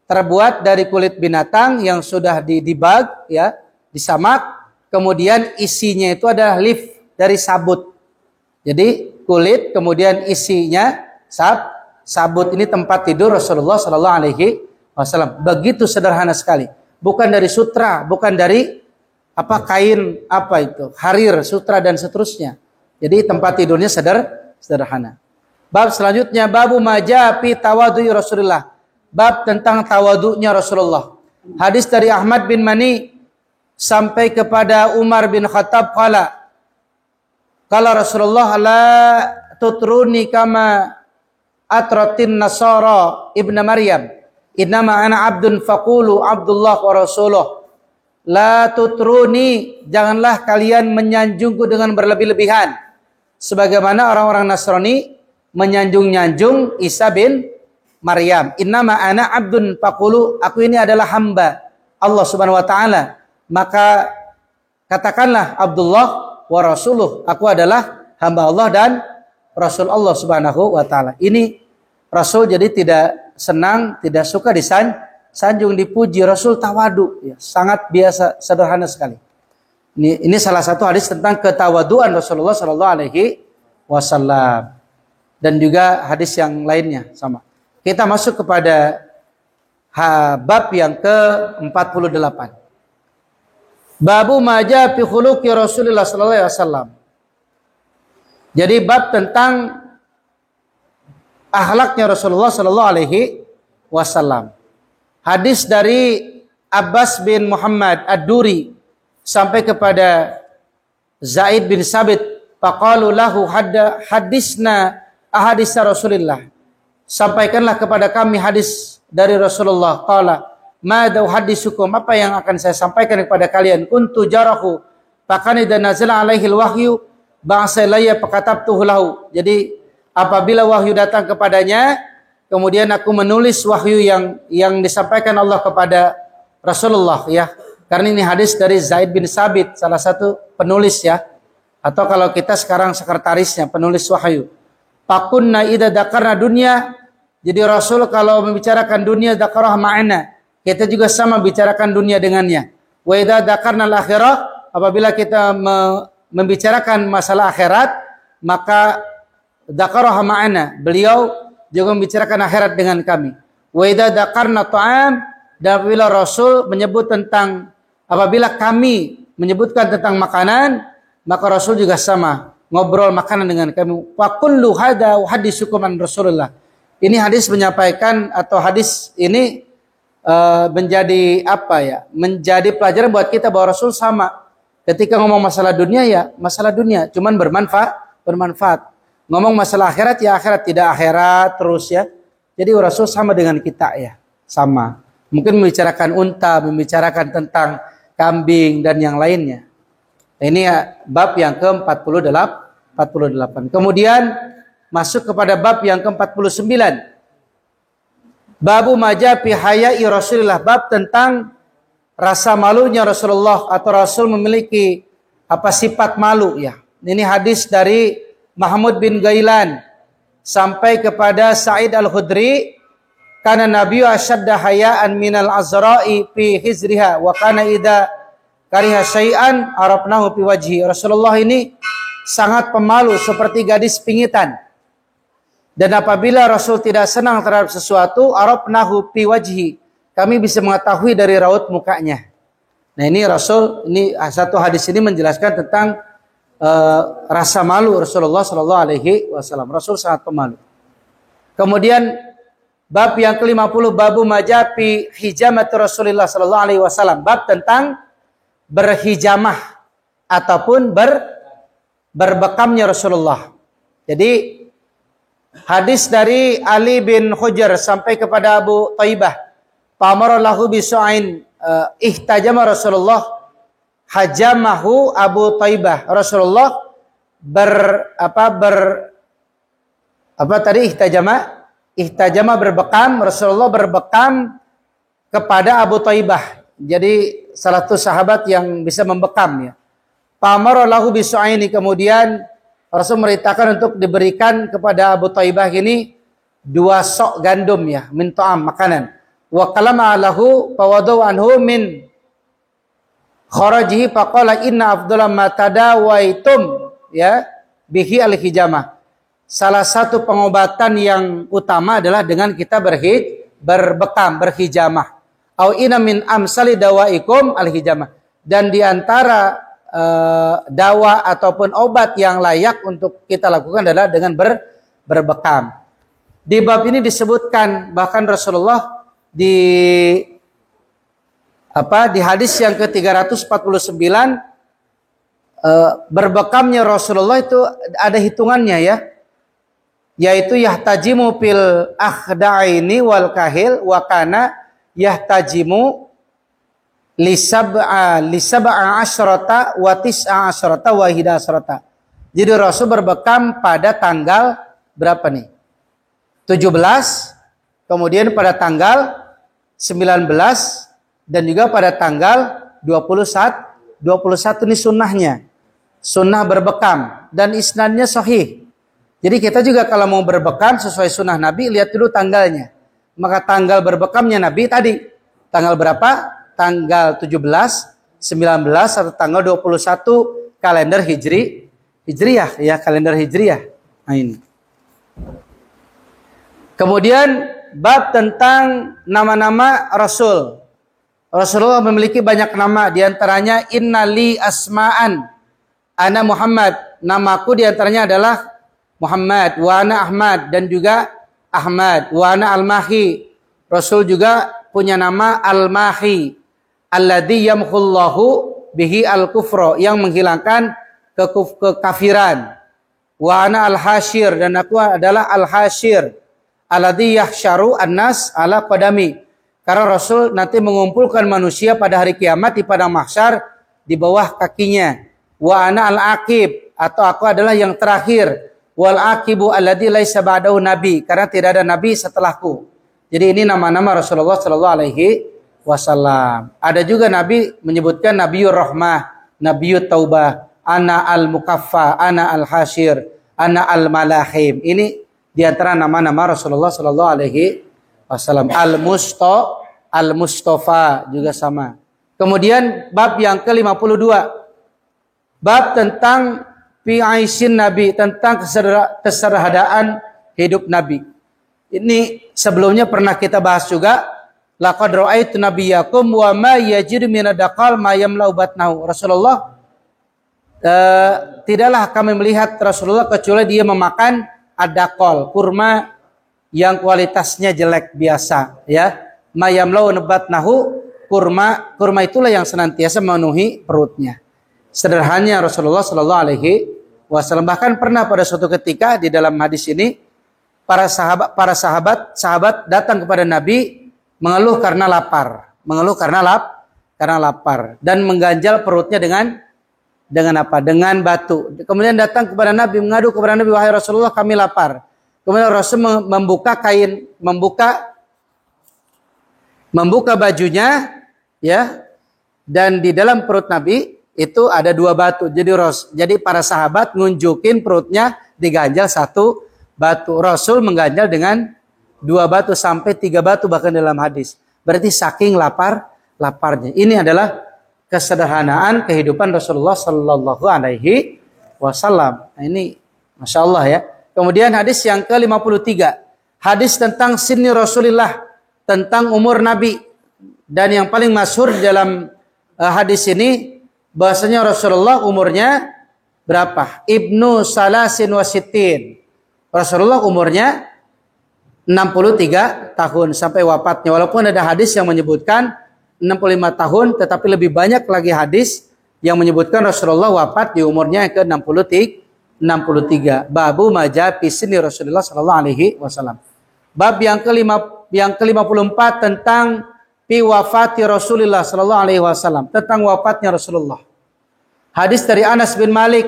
A: terbuat dari kulit binatang yang sudah dibag, ya, disamak, kemudian isinya itu adalah lif dari sabut. Jadi kulit, kemudian isinya sabut. Ini tempat tidur Rasulullah sallallahu alaihi wasallam. Begitu sederhana sekali. Bukan dari sutra, bukan dari kain harir, sutra dan seterusnya. Jadi tempat tidurnya sederhana. Bab selanjutnya, babu maja fi tawadhu'i Rasulullah, bab tentang tawadhu'nya Rasulullah. Hadis dari Ahmad bin Mani sampai kepada Umar bin Khattab qala Rasulullah la tutruni kama atratin nasara ibnu Maryam, innama ana abdun faqulu Abdullah wa rasuluh. La tutruni, janganlah kalian menyanjungku dengan berlebih-lebihan sebagaimana orang-orang Nasrani menyanjung-nyanjung Isa bin Maryam. Innama ana abdun faqulu, aku ini adalah hamba Allah Subhanahu wa taala, maka katakanlah Abdullah wa rasuluh, aku adalah hamba Allah dan Rasul Allah Subhanahu wa taala. Ini Rasul jadi tidak senang, tidak suka disanjung, dipuji. Rasul tawadu, ya, sangat biasa, sederhana sekali. Ini salah satu hadis tentang ketawaduan Rasulullah sallallahu alaihi wasallam. Dan juga hadis yang lainnya sama. Kita masuk kepada bab yang ke-48. Babu maja fi khuluqi Rasulullah sallallahu alaihi wasallam. Jadi bab tentang akhlaknya Rasulullah sallallahu alaihi wasallam. Hadis dari Abbas bin Muhammad Ad-Duri sampai kepada Zaid bin Sabit, faqalu lahu hadisna ahadis Rasulillah. sampaikanlah kepada kami hadis dari Rasulullah. Qala, "Madza uhadditsukum?" Apa yang akan saya sampaikan kepada kalian? Kuntu jarahu, fakana idza nazala alaihi alwahyu ba'sa ilayya fakatabtuhu lahu. Jadi apabila wahyu datang kepadanya, kemudian aku menulis wahyu yang disampaikan Allah kepada Rasulullah, ya. Karena ini hadis dari Zaid bin Sabit, salah satu penulis, ya. Atau kalau kita sekarang sekretarisnya, penulis wahyu. Fakunna idza dzakarna dunya. Jadi Rasul kalau membicarakan dunia dzakarah ma'ana. Kita juga sama bicarakan dunia dengannya. Wa idza dzakarna al-akhirah, apabila kita membicarakan masalah akhirat, maka dzakarah ma'ana. Beliau juga membicarakan akhirat dengan kami. Wa idza dzakarna ta'am, dan apabila Rasul menyebut tentang, apabila kami menyebutkan tentang makanan, maka Rasul juga sama ngobrol makanan dengan kami. Wa kullu hadza uhadditsukum an Rasulullah. Ini hadis menyampaikan, atau hadis ini menjadi apa ya? Menjadi pelajaran buat kita bahwa Rasul sama. Ketika ngomong masalah dunia, ya masalah dunia, cuman bermanfaat. Ngomong masalah akhirat, ya akhirat, tidak akhirat terus, ya. Jadi Rasul sama dengan kita, ya, sama. Mungkin membicarakan unta, membicarakan tentang kambing dan yang lainnya. Ini ya, bab yang ke-48. Kemudian masuk kepada bab yang ke-49. Babu majapi haya'i Rasulullah, bab tentang rasa malunya Rasulullah, atau Rasul memiliki sifat malu, ya. Ini hadis dari Mahmud bin Ghailan sampai kepada Sa'id al-Khudri, kana nabiyyu ashadda haya'an minal azra'i fi hizriha wa kana idza kariha syai'an arafnahu fi wajhi. Rasulullah ini sangat pemalu seperti gadis pingitan. Dan apabila Rasul tidak senang terhadap sesuatu, arafnahu fi wajhi, kami bisa mengetahui dari raut mukanya. Nah, ini Rasul, ini satu hadis ini menjelaskan tentang rasa malu Rasulullah sallallahu alaihi wasallam. Rasul sangat pemalu. Kemudian bab yang ke-50, babu majapi hijamat Rasulullah sallallahu alaihi wasallam, bab tentang berhijamah ataupun berbekamnya Rasulullah. Jadi hadis dari Ali bin Hujr sampai kepada Abu Taibah, pamara lahu bisu'ain, ihtajama Rasulullah, hajamahu Abu Taibah. Rasulullah ihtajama berbekam, Rasulullah berbekam kepada Abu Taibah. Jadi salah satu sahabat yang bisa membekam, ya. Pamara lahu bisu'aini, kemudian Rasul merintahkan untuk diberikan kepada Abu Taibah ini 2 sok gandum, ya, min ta'am, makanan. Wa kalama lahu fawadu anhu min kharajihi faqala inna afdhala ma tadawaitum, ya, bihi al-hijamah. Salah satu pengobatan yang utama adalah dengan kita berbekam, berhijamah. Au inna min amsali dawaikum al-hijamah. Dan di antara dawa ataupun obat yang layak untuk kita lakukan adalah dengan berbekam. Di bab ini disebutkan bahkan Rasulullah di hadis yang ke-349, berbekamnya Rasulullah itu ada hitungannya, ya. Yaitu yahtajimu fil akhda'ini wal kahil wa kana yahtajimu lisab'a asyrata wa tis'a asyrata wa hida asyrata. Jadi Rasul berbekam pada tanggal berapa nih? 17, kemudian pada tanggal 19, dan juga pada tanggal 21 ini sunnahnya. Sunnah berbekam dan isnadnya sahih. Jadi kita juga kalau mau berbekam sesuai sunnah Nabi, lihat dulu tanggalnya. Maka tanggal berbekamnya Nabi tadi, tanggal berapa? Tanggal 17, 19, atau tanggal 21 kalender Hijriyah, ya, kalender Hijriyah. Nah, ini. Kemudian bab tentang nama-nama Rasul. Rasulullah memiliki banyak nama, diantaranya innali asma'an, ana Muhammad, namaku diantaranya adalah Muhammad, wa ana Ahmad, dan juga Ahmad, wa ana Al-Mahi. Rasul juga punya nama Al-Mahi, alladzi yamhullahu bihi al-kufra, yang menghilangkan kekafiran. Wa ana Al-Hashir, dan aku adalah Al-Hashir, alladzi yahsyaru an-nas ala qadami. Karena Rasul nanti mengumpulkan manusia pada hari kiamat di padang mahsyar di bawah kakinya. Wa ana al-aqib, atau aku adalah yang terakhir. Wal aqibu alladzi laisa ba'dahu nabi, karena tidak ada nabi setelahku. Jadi ini nama-nama Rasulullah sallallahu alaihi wasallam. Ada juga nabi menyebutkan Nabiyur Rahmah, Nabiyut Taubah, ana al-mukaffa, ana al-hasyir, ana al-malahim. Ini di antara nama-nama Rasulullah sallallahu alaihi wasallam. Al-Mustafa juga sama. Kemudian bab yang ke-52. Bab tentang fi aisin Nabi, tentang kesederhanaan hidup Nabi. Ini sebelumnya pernah kita bahas juga. Laqad ra'aitu nabiyyakum wa ma yajidu minadaqal ma yamla'u batnahu. Rasulullah tidaklah kami melihat Rasulullah kecuali dia memakan adaqal, kurma yang kualitasnya jelek biasa, ya. Ma yamla'u batnahu, kurma itulah yang senantiasa memenuhi perutnya. Sederhananya Rasulullah Sallallahu Alaihi Wasallam. Bahkan pernah pada suatu ketika di dalam hadis ini para sahabat datang kepada Nabi mengeluh karena lapar, dan mengganjal perutnya dengan apa? Dengan batu. Kemudian datang kepada Nabi, mengadu kepada Nabi, wahai Rasulullah, kami lapar. Kemudian Rasul membuka bajunya, ya, dan di dalam perut Nabi itu ada 2 batu. Jadi para sahabat nunjukin perutnya diganjal 1 batu. Rasul mengganjal dengan 2 batu sampai 3 batu bahkan dalam hadis. Berarti saking laparnya. Ini adalah kesederhanaan kehidupan Rasulullah Sallallahu Alaihi Wasallam. Nah, ini Masya Allah ya. Kemudian hadis yang ke-53. Hadis tentang sinni Rasulillah, tentang umur Nabi. Dan yang paling masyhur di dalam hadis ini bahasanya Rasulullah umurnya berapa? Ibnu Salasin Wasitin. Rasulullah umurnya 63 tahun sampai wafatnya. Walaupun ada hadis yang menyebutkan 65 tahun, tetapi lebih banyak lagi hadis yang menyebutkan Rasulullah wafat di umurnya yang ke-63. Babu maja fi sinni Rasulullah sallallahu alaihi wasallam. Bab yang ke-54 tentang fi wafati Rasulullah sallallahu alaihi wasallam, tentang wafatnya Rasulullah. Hadis dari Anas bin Malik,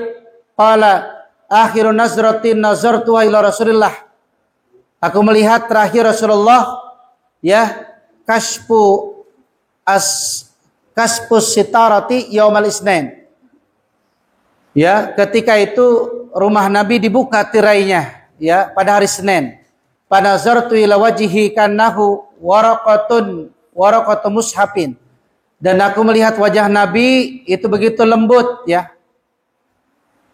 A: qala akhirun nazratin nazartu ila Rasulillah. Aku melihat terakhir Rasulullah, ya, kaspus sitarati yaumal isnain. Ya, ketika itu rumah Nabi dibuka tirainya, ya, pada hari Senin. Panazartu ila wajhihi kannahu waraqatu mushafin. Dan aku melihat wajah Nabi itu begitu lembut, ya.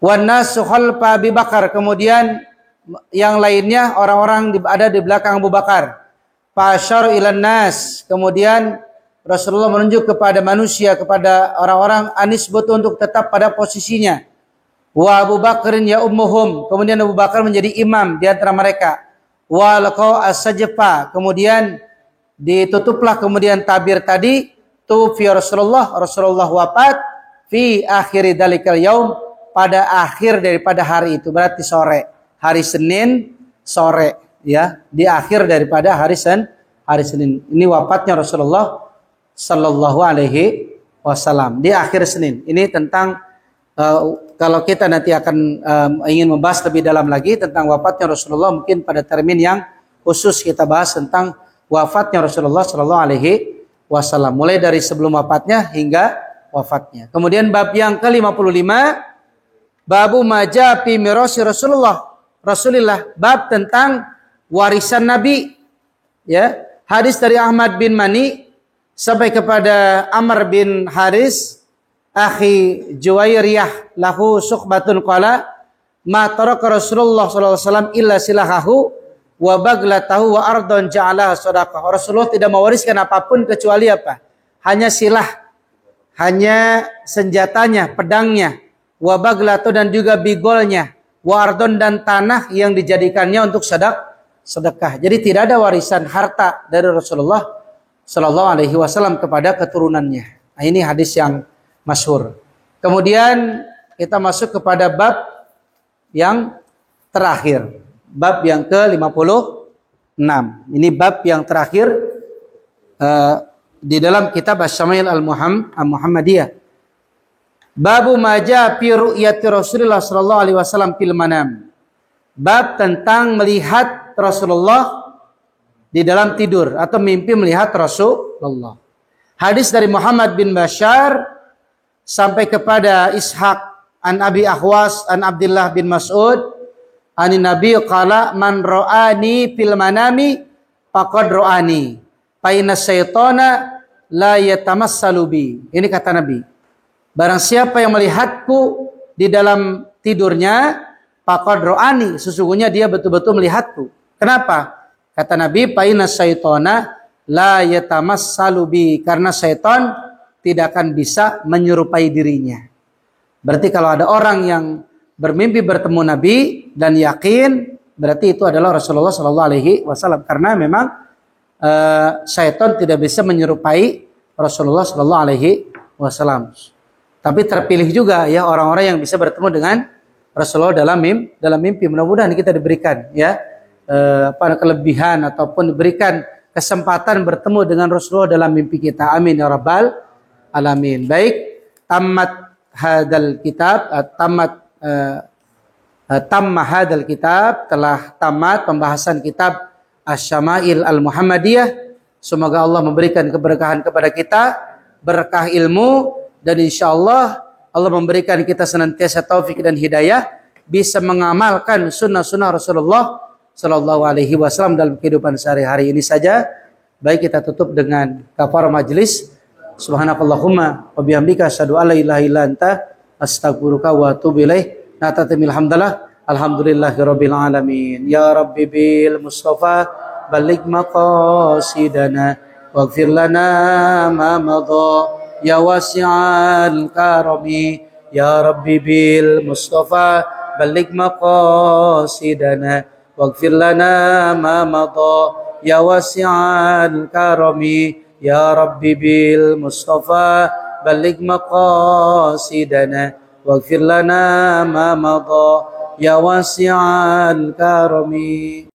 A: Wan nasu khalfa Abi Bakar. Kemudian yang lainnya orang-orang ada di belakang Abu Bakar. Fa asyara ilan nas. Kemudian Rasulullah menunjuk kepada manusia, kepada orang-orang, anisbutu, untuk tetap pada posisinya. Wa Abu Bakrin ya ummuhum. Kemudian Abu Bakar menjadi imam di antara mereka. Wa laqa as-sajfa. Kemudian ditutuplah kemudian tabir tadi. Tufi Rasulullah wafat fi akhiri dalikal yaum, pada akhir daripada hari itu, berarti sore, hari Senin sore, ya, di akhir daripada hari Senin. Ini wafatnya Rasulullah Sallallahu Alaihi Wasallam di akhir Senin. Ini tentang kalau kita nanti akan ingin membahas lebih dalam lagi tentang wafatnya Rasulullah, mungkin pada termin yang khusus kita bahas tentang wafatnya Rasulullah Sallallahu Alaihi Wasallam, mulai dari sebelum wafatnya hingga wafatnya. Kemudian bab yang ke-55, babu maja fi mirasi Rasulullah, bab tentang warisan Nabi, ya. Hadis dari Ahmad bin Mani sampai kepada Amr bin Haris akhi Juwairiyah lahu suqbatun qala ma taraka Rasulullah sallallahu alaihi wasallam illa silahahu wa baglatahu wa ardon ja'alaha sadaqah. Rasulullah tidak mewariskan apapun kecuali apa? Hanya silah, hanya senjatanya, pedangnya, wa baglatu, dan juga bigolnya, wa ardon, dan tanah yang dijadikannya untuk sedekah. Jadi tidak ada warisan harta dari Rasulullah sallallahu alaihi wasallam kepada keturunannya. Nah, ini hadis yang masyhur. Kemudian kita masuk kepada bab yang terakhir. Bab yang ke-56. Ini bab yang terakhir di dalam kitab Asy-Syama'il Al-Muhammadiyah. Babu maja fi ru'yati Rasulullah sallallahu alaihi wasallam fil manam. Bab tentang melihat Rasulullah di dalam tidur atau mimpi melihat Rasulullah. Hadis dari Muhammad bin Bashar sampai kepada Ishaq an Abi Ahwas an Abdullah bin Mas'ud ani Nabi qala man ra'ani fil manami faqad ra'ani fa inna syaitana la yatamassalu bi. Ini kata Nabi. Barang siapa yang melihatku di dalam tidurnya, faqad ra'ani, sesungguhnya dia betul-betul melihatku. Kenapa? Kata Nabi, fa inna syaitana la yatamassalu bi, karena syaitan tidak akan bisa menyerupai dirinya. Berarti kalau ada orang yang bermimpi bertemu Nabi dan yakin, berarti itu adalah Rasulullah sallallahu alaihi wasallam, karena memang syaitan tidak bisa menyerupai Rasulullah sallallahu alaihi wasallam. Tapi terpilih juga ya orang-orang yang bisa bertemu dengan Rasulullah dalam mimpi. Mudah-mudahan kita diberikan ya kelebihan ataupun diberikan kesempatan bertemu dengan Rasulullah dalam mimpi kita. Amin ya rabbal alamin. Baik, tamma hadal kitab, telah tamat pembahasan kitab Asy-Syama'il Al-Muhammadiyah. Semoga Allah memberikan keberkahan kepada kita, berkah ilmu, dan insyaallah Allah memberikan kita senantiasa taufik dan hidayah bisa mengamalkan sunnah-sunnah Rasulullah sallallahu alaihi wasallam dalam kehidupan sehari-hari ini saja. Baik, kita tutup dengan kafarah majelis. Subhanakallahumma wa bihamdika asyhadu an la ilaha illa anta astaghfiruka wa atubu ilaik. Natatimil hamdalah. Alhamdulillahirabbil alamin. Ya Rabbi bil Mustafa baligh maqasidana waghfir lana ma madha ya wasi'al karami. Ya Rabbi bil Mustafa baligh maqasidana waghfir lana ma madha ya wasi'al karami. Ya Rabbi bil Mustafa baligh maqasidana waghfir lana ma madha ya wasi'al karami.